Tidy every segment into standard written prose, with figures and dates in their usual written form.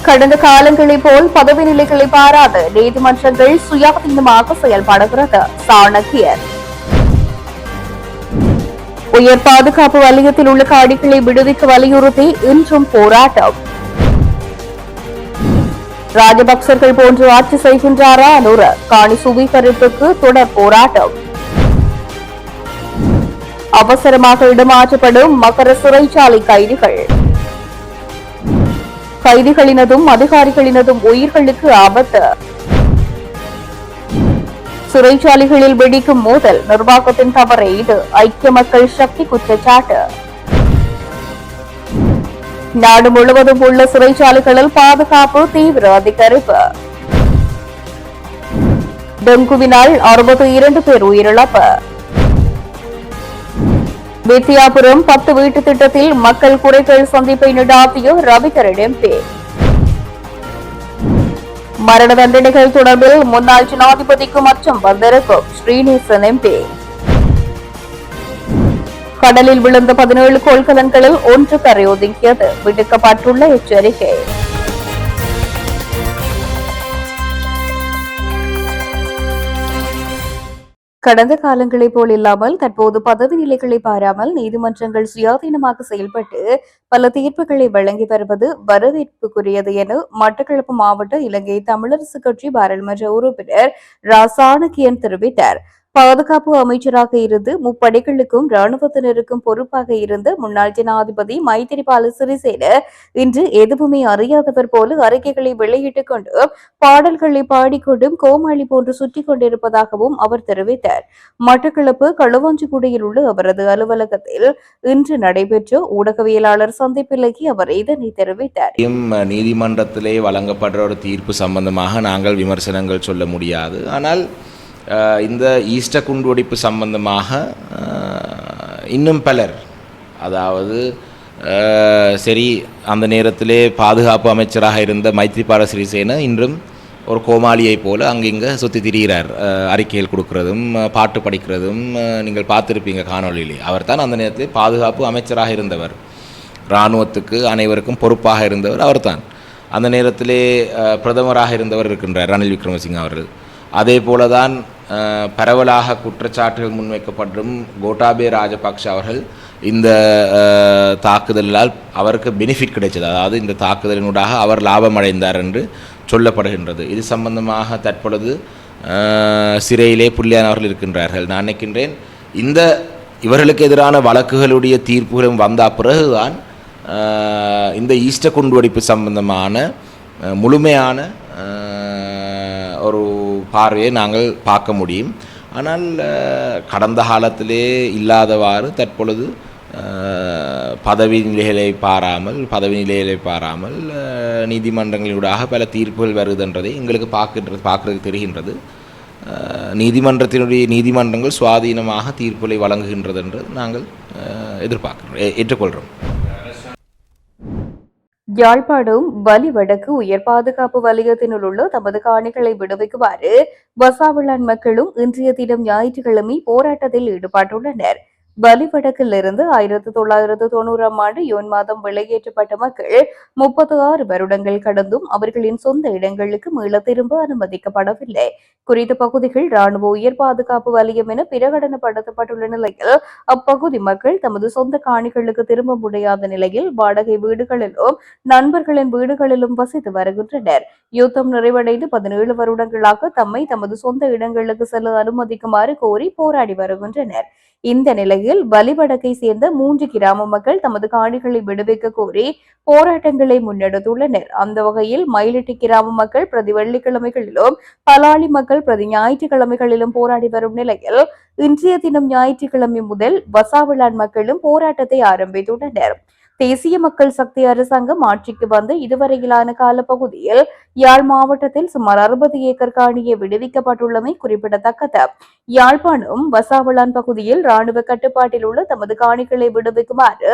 கடந்த காலங்களைப் போல் பதவி நிலைகளை பாராது நீதிமன்றங்கள் சுயாதீனமாக செயல்படுகிறது சாணக்கியர். உயர் பாதுகாப்பு வலயத்தில் உள்ள காணிகளை விடுவிக்க வலியுறுத்தி இன்றும் போராட்டம். ராஜபக்சர்கள் போன்று ஆட்சி செய்கின்றாரா அனுர காணி சுவீகரிப்புக்கு தொடர் போராட்டம். அவசரமாக இடமாற்றப்படும் மகர சிறைச்சாலை கைதிகளினதும் அதிகாரிகளினதும் உயிர்களுக்கு ஆபத்து. சிறைச்சாலைகளில் வெடிக்கும் மோதல் நிர்வாகத்தின் தவறு இது ஐக்கிய மக்கள் சக்தி குற்றச்சாட்டு. நாடு முழுவதும் உள்ள சிறைச்சாலைகளில் பாதுகாப்பு தீவிர அதிகரிப்பு. டெங்குவினால் 62 பேர் உயிரிழப்பு. வித்தியாபுரம் 10 வீட்டு திட்டத்தில் மக்கள் குறைகள் சந்திப்பை நடாத்திய ரவிகரன் எம்பி. மரண தண்டனைகள் தொடர்பில் முன்னாள் ஜனாதிபதிக்கும் அச்சம் வந்திருக்கும் ஸ்ரீநேசன் எம்பி. கடலில் விழுந்த 17 கொள்கலன்களில் 1 கரையொதுங்கியது விடுக்கப்பட்டுள்ள எச்சரிக்கை. கடந்த காலங்களைப் போல் இல்லாமல் தற்போது பதவி நிலைகளை பாராமல் நீதிமன்றங்கள் சுயாதீனமாக செயல்பட்டு பல தீர்ப்புகளை வழங்கி வருவது வரவேற்புக்குரியது என மட்டக்களப்பு மாவட்ட இலங்கை தமிழரசு கட்சி பாராளுமன்ற உறுப்பினர் ராசாணக்கியன் தெரிவித்தார். பாதுகாப்பு அமைச்சராக இருந்து முப்படைகளுக்கும் ராணுவத்தினருக்கும் பொறுப்பாக இருந்த முன்னாள் ஜனாதிபதி மைத்திரிபால சிறிசேன இன்று எதுவுமே அறியாதவர் போல அறிக்கைகளை வெளியிட்டுக் கொண்டு பாடல்களை பாடிக்கொண்டும் கோமாளி போன்று சுற்றிக் கொண்டிருப்பதாகவும் அவர் தெரிவித்தார். மட்டக்களப்பு களுவாஞ்சிக்குடியில் உள்ள அவரது அலுவலகத்தில் இன்று நடைபெற்ற ஊடகவியலாளர் சந்திப்பிலேயே அவர் இதனை தெரிவித்தார். நீதிமன்றத்திலே வழங்கப்படுற ஒரு தீர்ப்பு சம்பந்தமாக நாங்கள் விமர்சனங்கள் சொல்ல முடியாது. ஆனால் இந்த ஈஸ்டர் குண்டுவெடிப்பு சம்பந்தமாக இன்னும் பலர், அதாவது சரி, அந்த நேரத்திலே பாதுகாப்பு அமைச்சராக இருந்த மைத்ரிபால சிறிசேன இன்றும் ஒரு கோமாளியை போல அங்கிங்க சுற்றி திரிகிறார். அறிக்கைகள் கொடுக்கறதும் பாட்டு படிக்கிறதும் நீங்கள் பார்த்துருப்பீங்க காணொலியிலே. அவர் தான் அந்த நேரத்தில் பாதுகாப்பு அமைச்சராக இருந்தவர், இராணுவத்துக்கு அனைவருக்கும் பொறுப்பாக இருந்தவர் அவர்தான். அந்த நேரத்திலே பிரதமராக இருந்தவர் இருக்கின்றார் ரணில் விக்ரமசிங்க அவர்கள். அதே போலதான் பரவலாக குற்றச்சாட்டுகள் முன்வைக்கப்பட்டும் கோட்டாபய ராஜபக்ஷ அவர்கள் இந்த தாக்குதலால் அவருக்கு பெனிஃபிட் கிடைச்சது, அதாவது இந்த தாக்குதலினூடாக அவர் லாபம் அடைந்தார் என்று சொல்லப்படுகின்றது. இது சம்பந்தமாக தற்பொழுது சிறையிலே புள்ளியானவர்கள் இருக்கின்றார்கள். நான் நினைக்கின்றேன் இந்த இவர்களுக்கு எதிரான வழக்குகளுடைய தீர்ப்புகளும் வந்த பிறகுதான் இந்த ஈஸ்டர் குண்டுவெடிப்பு சம்பந்தமான முழுமையான ஒரு பார்வையை நாங்கள் பார்க்க முடியும். ஆனால் கடந்த காலத்திலே இல்லாதவாறு தற்பொழுது பதவி நிலைகளை பாராமல் நீதிமன்றங்களூடாக பல தீர்ப்புகள் வருதுன்றதை எங்களுக்கு பார்க்கறதுக்கு தெரிகின்றது. நீதிமன்றங்கள் சுவாதீனமாக தீர்ப்புகளை வழங்குகின்றது என்று நாங்கள் ஏற்றுக்கொள்கிறோம். யாழ்ப்பாணம் வலிவடக்கு உயர் பாதுகாப்பு வலயத்தினுள் உள்ள தமது காணிகளை விடுவிக்குமாறு வசாவிளான் மக்களும் இன்றைய தினம் ஞாயிற்றுக்கிழமை போராட்டத்தில் ஈடுபட்டுள்ளனர். வலிவடக்கில் இருந்து 1990ஆம் ஆண்டு யூன் மாதம் வெளியேற்றப்பட்ட மக்கள் 36 வருடங்கள் கடந்தும் அவர்களின் சொந்த இடங்களுக்கு மீள திரும்ப அனுமதிக்கப்படவில்லை. குறித்த பகுதிகள் ராணுவ உயர் பாதுகாப்பு வலயம் என பிரகடனப்படுத்தப்பட்டுள்ள நிலையில் அப்பகுதி மக்கள் தமது சொந்த காணிகளுக்கு திரும்ப முடியாத நிலையில் வாடகை வீடுகளிலும் நண்பர்களின் வீடுகளிலும் வசித்து வருகின்றனர். யுத்தம் நிறைவடைந்து 17 வருடங்களாக தம்மை தமது சொந்த இடங்களுக்கு செல்ல அனுமதிக்குமாறு கோரி போராடி வருகின்றனர். இந்த நிலையில் வலிவடக்கை சேர்ந்த 3 கிராம மக்கள் தமது காணிகளை விடுவிக்க கோரி போராட்டங்களை முன்னெடுத்துள்ளனர். அந்த வகையில் மயிலிட்டி கிராம மக்கள் பிரதி வெள்ளிக்கிழமைகளிலும் பலாலி மக்கள் பிரதி ஞாயிற்றுக்கிழமைகளிலும் போராடி வரும் நிலையில் இன்றைய தினம் ஞாயிற்றுக்கிழமை முதல் வசாவிளான் மக்களும் போராட்டத்தை ஆரம்பித்துள்ளனர். தேசிய மக்கள் சக்தி அரசாங்கம் ஆட்சிக்கு வந்து இதுவரையிலான காலப்பகுதியில் யாழ் மாவட்டத்தில் சுமார் 60 ஏக்கர் காணியை விடுவிக்கப்பட்டுள்ளமை குறிப்பிடத்தக்கது. யாழ்ப்பாணம் வசாவளான் பகுதியில் ராணுவ கட்டுப்பாட்டில் உள்ள தமது காணிகளை விடுவிக்குமாறு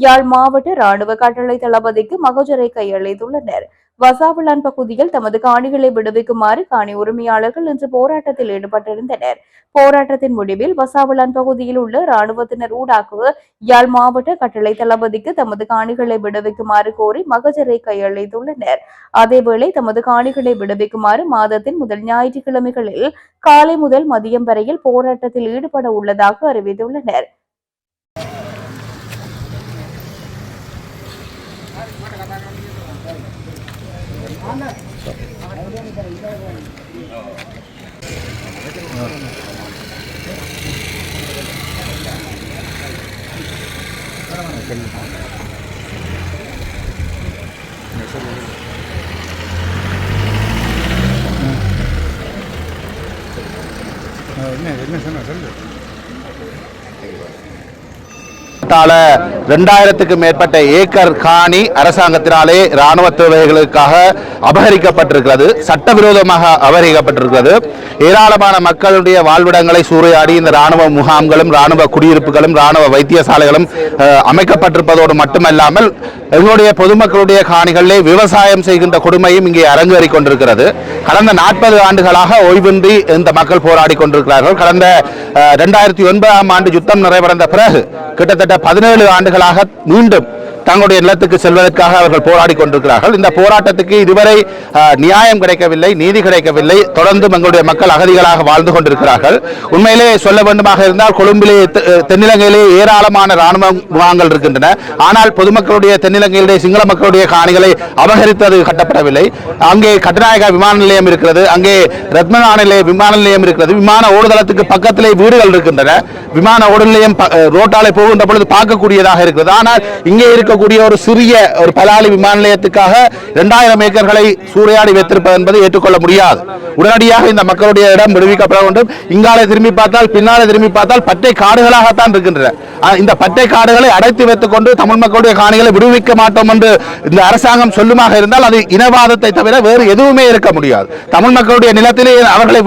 யாழ் மாவட்ட ராணுவ கட்டளை தளபதிக்கு மகஜரை கையளித்துள்ளனர். வசாவளான் பகுதியில் தமது காணிகளை விடுவிக்குமாறு காணி உரிமையாளர்கள் இன்று போராட்டத்தில் ஈடுபட்டிருந்தனர். போராட்டத்தின் முடிவில் வசாவளான் பகுதியில் உள்ள ராணுவத்தினர் ஊடாக யாழ் மாவட்ட கட்டளை தளபதிக்கு தமது காணிகளை விடுவிக்குமாறு கோரி மகஜரை கையளித்துள்ளனர். அதேவேளை தமது காணிகளை விடுவிக்குமாறு மாதத்தின் முதல் ஞாயிற்றுக்கிழமைகளில் காலை முதல் மதியம் வரையில் போராட்டத்தில் ஈடுபட உள்ளதாக அறிவித்துள்ளனர். என்ன சொன்ன சொல்லு. 2000க்கும் மேற்பட்ட ஏக்கர் காணி அரசாங்கத்தினாலே இராணுவ தேவைகளுக்காக அபகரிக்கப்பட்டிருக்கிறது, சட்டவிரோதமாக அபகரிக்கப்பட்டிருக்கிறது. ஏராளமான மக்களுடைய வாழ்விடங்களை சூறையாடி இந்த இராணுவ முகாம்களும் இராணுவ குடியிருப்புகளும் இராணுவ வைத்தியசாலைகளும் அமைக்கப்பட்டிருப்பதோடு மட்டுமல்லாமல் எங்களுடைய பொதுமக்களுடைய காணிகளிலே விவசாயம் செய்கின்ற கொடுமையும் இங்கே அரங்கேறிக் கொண்டிருக்கிறது. கடந்த 40 ஆண்டுகளாக ஓய்வின்றி இந்த மக்கள் போராடி கொண்டிருக்கிறார்கள். கடந்த 2009ஆம் ஆண்டு யுத்தம் நிறைவடைந்த பிறகு கிட்டத்தட்ட 17 ஆண்டுகளாக மீண்டும் தங்களுடைய நிலத்துக்கு செல்வதற்காக அவர்கள் போராடி கொண்டிருக்கிறார்கள். இந்த போராட்டத்துக்கு இதுவரை நியாயம் கிடைக்கவில்லை, நீதி கிடைக்கவில்லை. தொடர்ந்து எங்களுடைய மக்கள் அகதிகளாக வாழ்ந்து கொண்டிருக்கிறார்கள். உண்மையிலே சொல்ல வேண்டுமாக இருந்தால் கொழும்பிலே தென்னிலங்கையிலே ஏராளமான இராணுவ முகாம்கள் இருக்கின்றன. ஆனால் பொதுமக்களுடைய தென்னிலங்கையிலே சிங்கள மக்களுடைய காணிகளை அபகரித்தது கட்டப்படவில்லை. அங்கே கட்டுநாயக விமான நிலையம் இருக்கிறது, அங்கே ரத்மநானிலே விமான நிலையம் இருக்கிறது. விமான ஓடுதளத்துக்கு பக்கத்திலே வீடுகள் இருக்கின்றன. விமான ஓடு நிலையம் ரோட்டாலே போகின்ற பொழுது பார்க்கக்கூடியதாக இருக்கிறது. ஆனால் இங்கே இருக்கக்கூடிய ஒரு சிறிய ஒரு பலாலி விமான நிலையத்துக்காக 2000 ஏக்கர்களை சூறையாடி வைத்திருப்பது என்பது ஏற்றுக்கொள்ள முடியாது. உடனடியாக இந்த மக்களுடைய இடம் விடுவிக்கப்பட வேண்டும். இங்காலே திரும்பி பார்த்தால் பின்னாலே திரும்பி பார்த்தால் பட்டை காடுகளாகத்தான் இருக்கின்றன. இந்த பட்டை காடுகளை அடைத்து வைத்துக் கொண்டு தமிழ் மக்களுடைய காணிகளை விடுவிக்க மாட்டோம் என்று இந்த அரசாங்கம் சொல்லுமாக இருந்தால் அது இனவாதத்தை தவிர வேறு எதுவுமே இருக்க முடியாது. தமிழ் மக்களுடைய நிலத்திலே அவர்களை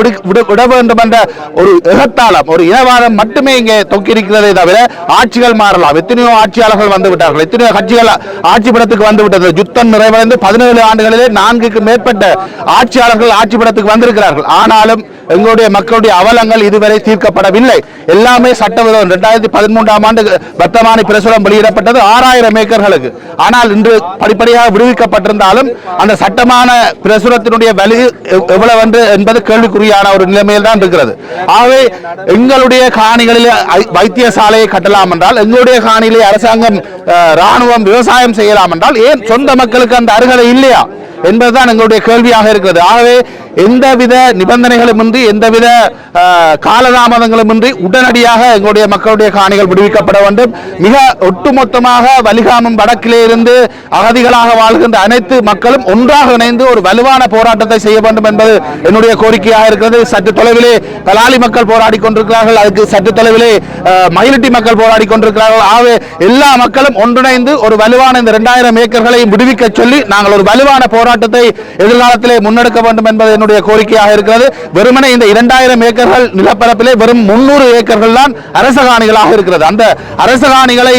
விட வேண்டும் என்ற ஒரு எகத்தாளம், ஒரு இனவாதம் மட்டுமே இங்கே தொக்கியிருக்கிறதே தவிர ஆட்சிகள் மாறலாம். எத்தனையோ ஆட்சியாளர்கள் வந்து விட்டார்கள், எத்தனையோ கட்சிகள் ஆட்சிப்படத்துக்கு வந்து விட்டது. யுத்தம் நிறைவடைந்து 17 ஆண்டுகளிலே 4க்கும் மேற்பட்ட ஆட்சியாளர்கள் ஆட்சிப்படத்துக்கு வந்திருக்கிறார்கள். ஆனாலும் எங்களுடைய மக்களுடைய அவலங்கள் இதுவரை தீர்க்கப்படவில்லை. எல்லாமே சட்டவிரோதம். 2013ஆம் ஆண்டு வர்த்தமானி பிரசுரம் வெளியிடப்பட்டது 6000 ஏக்கர்களுக்கு. ஆனால் இன்று படிப்படியாக விடுவிக்கப்பட்டிருந்தாலும் அந்த சட்டமான பிரசுரத்தினுடைய வலி எவ்வளவு என்பது கேள்விக்குறியான ஒரு நிலைமையில் தான் இருக்கிறது. ஆகவே எங்களுடைய காணிகளில் வைத்தியசாலையை கட்டலாம் என்றால், எங்களுடைய காணியிலே அரசாங்கம் ராணுவம் விவசாயம் செய்யலாம் என்றால் ஏன் சொந்த மக்களுக்கு அந்த அருகதை இல்லையா என்பதுதான் எங்களுடைய கேள்வியாக இருக்கிறது. ஆகவே எந்தவித நிபந்தனைகளுமின்றி எந்தவித காலதாமதங்களுமின்றி உடனடியாக எங்களுடைய மக்களுடைய காணிகள் விடுவிக்கப்பட வேண்டும். மிக ஒட்டுமொத்தமாக வலிகாமம் வடக்கிலே இருந்து அகதிகளாக வாழ்கின்ற அனைத்து மக்களும் ஒன்றாக இணைந்து ஒரு வலுவான போராட்டத்தை செய்ய வேண்டும் என்பது என்னுடைய கோரிக்கையாக இருக்கிறது. சற்று தொலைவிலே பலாலி மக்கள் போராடி கொண்டிருக்கிறார்கள், அதுக்கு சற்று தொலைவிலே மயிலிட்டி மக்கள் போராடி கொண்டிருக்கிறார்கள். ஆகவே எல்லா மக்களும் ஒன்றிணைந்து ஒரு வலுவான இந்த 2000 ஏக்கர்களை விடுவிக்க சொல்லி நாங்கள் ஒரு வலுவான போராட்டத்தை எதிர்காலத்திலே முன்னெடுக்க வேண்டும் என்பது என்னுடைய கோரிக்கையாக இருக்கிறது. வெறுமனே இந்த 2000 ஏக்கர்கள் நிலப்பரப்பிலே வெறும் 300 ஏக்கர்கள் தான் அரச காணிகளாக இருக்கிறது. அந்த அரச காணிகளை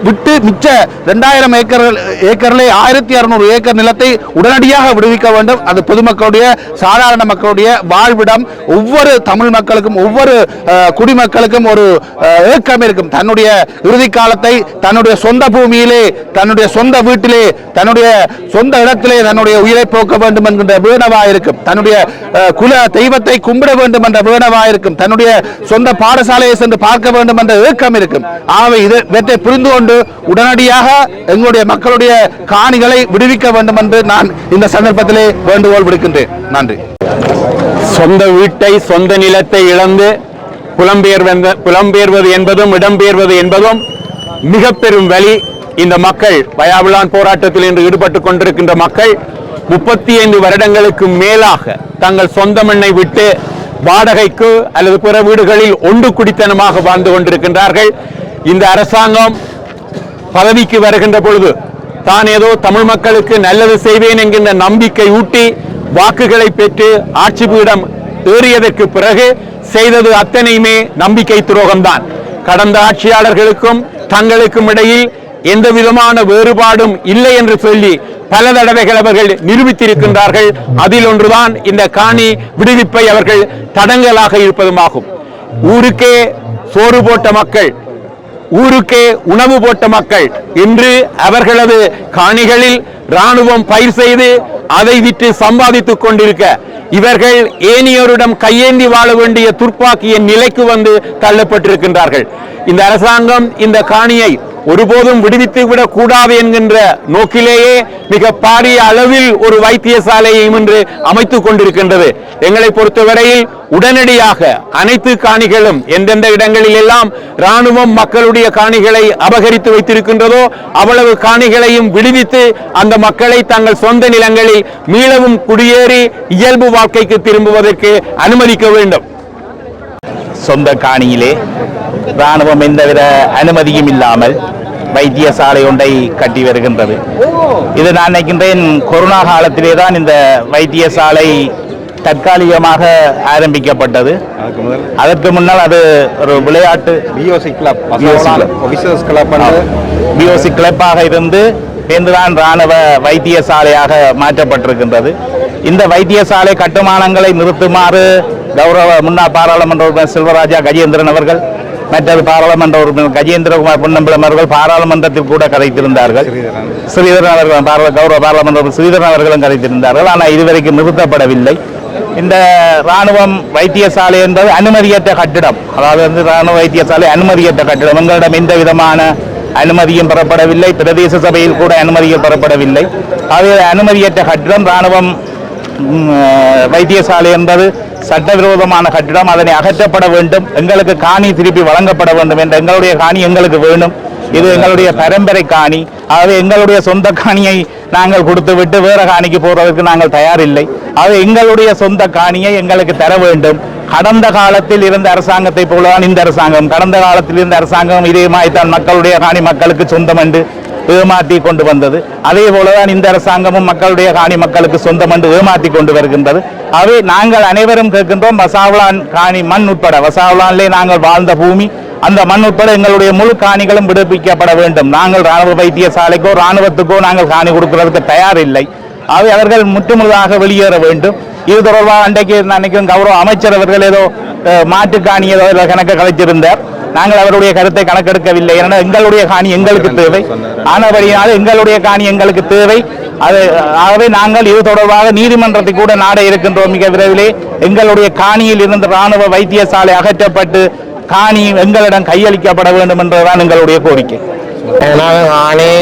விட்டு மிச்ச 2000 ஏக்கர்களை 1600 ஏக்கர் நிலத்தை உடனடியாக விடுவிக்க வேண்டும். அது பொதுமக்களுடைய சாதாரண மக்களுடைய வாழ்விடம். ஒவ்வொரு தமிழ் மக்களுக்கும் ஒவ்வொரு குடிமக்களுக்கும் ஒரு ஏக்கம் இருக்கும். தன்னுடைய இறுதி காலத்தை தன்னுடைய சொந்த பூமியிலே, தன்னுடைய சொந்த வீட்டிலே, தன்னுடைய சொந்த இடத்திலே தன்னுடைய உயிரை போக்க வேண்டும் என்கின்ற வேணவாய் இருக்கும். தன்னுடைய குல தெய்வத்தை கும்பிட வேண்டும் என்ற வேணவாய் இருக்கும். தன்னுடைய சொந்த பாடசாலையை சென்று பார்க்க வேண்டும் என்ற ஏக்கம் இருக்கும். ஆகவே இவற்றை புரிந்து கொண்டு உடனடியாக எங்களுடைய மக்களுடைய காணிகளை விடுவிக்க வேண்டும் என்று நான் இந்த சந்தர்ப்பத்திலே வேண்டுகோள் விடுக்கின்றேன். நன்றி. சொந்த வீட்டை சொந்த நிலத்தை இழந்து புலம்பெயர்வது என்பதும் இடம்பெயர்வது என்பதும் மிக பெரும் வலி. இந்த மக்கள் வயாவிலான் போராட்டத்தில் இன்று ஈடுபட்டுக் கொண்டிருக்கின்ற மக்கள் 35 வருடங்களுக்கு மேலாக தங்கள் சொந்த மண்ணை விட்டு வாடகைக்கு அல்லது பிற வீடுகளில் ஒன்று குடித்தனமாக வாழ்ந்து கொண்டிருக்கின்றார்கள். இந்த அரசாங்கம் பதவிக்கு வருகின்ற பொழுது தான் ஏதோ தமிழ் மக்களுக்கு நல்லது செய்வேன் என்கின்ற நம்பிக்கை ஊட்டி வாக்குகளை பெற்று ஆட்சி பீடம் ஏறியதற்கு பிறகு செய்தது அத்தனையுமே நம்பிக்கை துரோகம்தான். கடந்த ஆட்சியாளர்களுக்கும் தங்களுக்கும் இடையில் எந்த விதமான வேறுபாடும் இல்லை என்று சொல்லி பல தடவைகள் அவர்கள் நிரூபித்திருக்கின்றார்கள். அதில் ஒன்றுதான் இந்த காணி விடுவிப்பை அவர்கள் தடங்கலாக இருப்பதுமாகும். ஊருக்கே சோறு போட்ட மக்கள், ஊருக்கே உணவு போட்ட மக்கள் இன்று அவர்களது காணிகளில் இராணுவம் பயிர் செய்து அதை விற்று சம்பாதித்துக் கொண்டிருக்க இவர்கள் ஏனியோரிடம் கையேந்தி வாழ வேண்டிய துர்ப்பாக்கிய நிலைக்கு வந்து தள்ளப்பட்டிருக்கின்றார்கள். இந்த அரசாங்கம் இந்த காணியை ஒருபோதும் விடுவித்து விடக் கூடாது என்கின்ற நோக்கிலேயே மிக பாரிய அளவில் ஒரு வைத்தியசாலையையும் இன்று அமைத்துக் கொண்டிருக்கின்றது. எங்களை பொறுத்தவரையில் உடனடியாக அனைத்து காணிகளும் எந்தெந்த இடங்களில் எல்லாம் இராணுவம் மக்களுடைய காணிகளை அபகரித்து வைத்திருக்கின்றதோ அவ்வளவு காணிகளையும் விடுவித்து அந்த மக்களை தங்கள் சொந்த நிலங்களில் மீளவும் குடியேறி இயல்பு வாழ்க்கைக்கு திரும்புவதற்கு அனுமதிக்க வேண்டும். சொந்த காணியிலே இராணுவம் எந்தவித அனுமதியும் இல்லாமல் வைத்தியசாலை ஒன்றை கட்டி வருகின்றது. இது நான் நினைக்கின்றேன் கொரோனா காலத்திலே தான் இந்த வைத்தியசாலை தற்காலிகமாக ஆரம்பிக்கப்பட்டது. அதற்கு முன்னால் அது ஒரு விளையாட்டு பிஓசி கிளப்பாக இருந்து என்றுதான் இராணுவ வைத்தியசாலையாக மாற்றப்பட்டிருக்கின்றது. இந்த வைத்தியசாலை கட்டுமானங்களை நிறுத்துமாறு கௌரவ முன்னாள் பாராளுமன்ற உறுப்பினர் செல்வராஜா கஜேந்திரன் அவர்கள், மற்றது பாராளுமன்ற உறுப்பினர் கஜேந்திரகுமார் பொன்னம்பலம் அவர்கள் பாராளுமன்றத்தில் கூட கதைத்திருந்தார்கள். ஸ்ரீதரன் அவர்கள் கௌரவ பாராளுமன்ற ஸ்ரீதரன் அவர்களும் கதைத்திருந்தார்கள். ஆனால் இதுவரைக்கும் நிறுத்தப்படவில்லை. இந்த இராணுவம் வைத்தியசாலை என்பது அனுமதியற்ற கட்டிடம். அதாவது இராணுவ வைத்தியசாலை அனுமதியற்ற கட்டிடம். எங்களிடம் எந்த விதமான அனுமதியும் பெறப்படவில்லை. பிரதேச சபையில் கூட அனுமதியும் பெறப்படவில்லை. ஆகவே அனுமதியற்ற கட்டிடம். இராணுவம் வைத்தியசாலை என்பது சட்டவிரோதமான கட்டிடம். அதனை அகற்றப்பட வேண்டும். எங்களுக்கு காணி திருப்பி வழங்கப்பட வேண்டும் என்ற எங்களுடைய காணி எங்களுக்கு வேணும். இது எங்களுடைய பரம்பரை காணி. ஆகவே எங்களுடைய சொந்த காணியை நாங்கள் கொடுத்துவிட்டு வேற காணிக்கு போறதற்கு நாங்கள் தயாரில்லை. ஆகவே எங்களுடைய சொந்த காணியை எங்களுக்கு தர வேண்டும். கடந்த காலத்தில் இருந்த அரசாங்கத்தை போலதான் இந்த அரசாங்கம். கடந்த காலத்தில் இருந்த அரசாங்கம் இதே மாதிரித்தான் மக்களுடைய காணி மக்களுக்கு சொந்தம் என்று ஏமாற்றி கொண்டு வந்தது. அதே போலதான் இந்த அரசாங்கமும் மக்களுடைய காணி மக்களுக்கு சொந்தம் என்று ஏமாற்றி கொண்டு வருகின்றது. ஆகவே நாங்கள் அனைவரும் கேட்கின்றோம், வசாவளான் காணி மண் உட்பட, வசாவளானிலே நாங்கள் வாழ்ந்த பூமி, அந்த மண் உட்பட எங்களுடைய முழு காணிகளும் விடுவிக்கப்பட வேண்டும். நாங்கள் இராணுவ வைத்தியசாலைக்கோ இராணுவத்துக்கோ நாங்கள் காணி கொடுக்கிறதுக்கு தயார் இல்லை. ஆகவே அவர்கள் முற்றுமுழுதாக வெளியேற வேண்டும். இது தொடர்பாக அன்றைக்கு நினைக்கிறேன் கௌரவ அமைச்சர் அவர்கள் ஏதோ மாட்டு காணி ஏதோ கணக்கு கலைச்சிருந்தார். நாங்கள் அவருடைய கருத்தை கணக்கெடுக்கவில்லை. ஏன்னா எங்களுடைய காணி எங்களுக்கு தேவை. ஆனபடியால் எங்களுடைய காணி எங்களுக்கு தேவை. ஆகவே நாங்கள் இது தொடர்பாக நீதிமன்றத்தை கூட நாட இருக்கின்றோம். மிக விரைவிலே எங்களுடைய காணியில் இருந்து இராணுவ வைத்தியசாலை அகற்றப்பட்டு காணி எங்களிடம் கையளிக்கப்பட வேண்டும் என்பதுதான் எங்களுடைய கோரிக்கை. காணி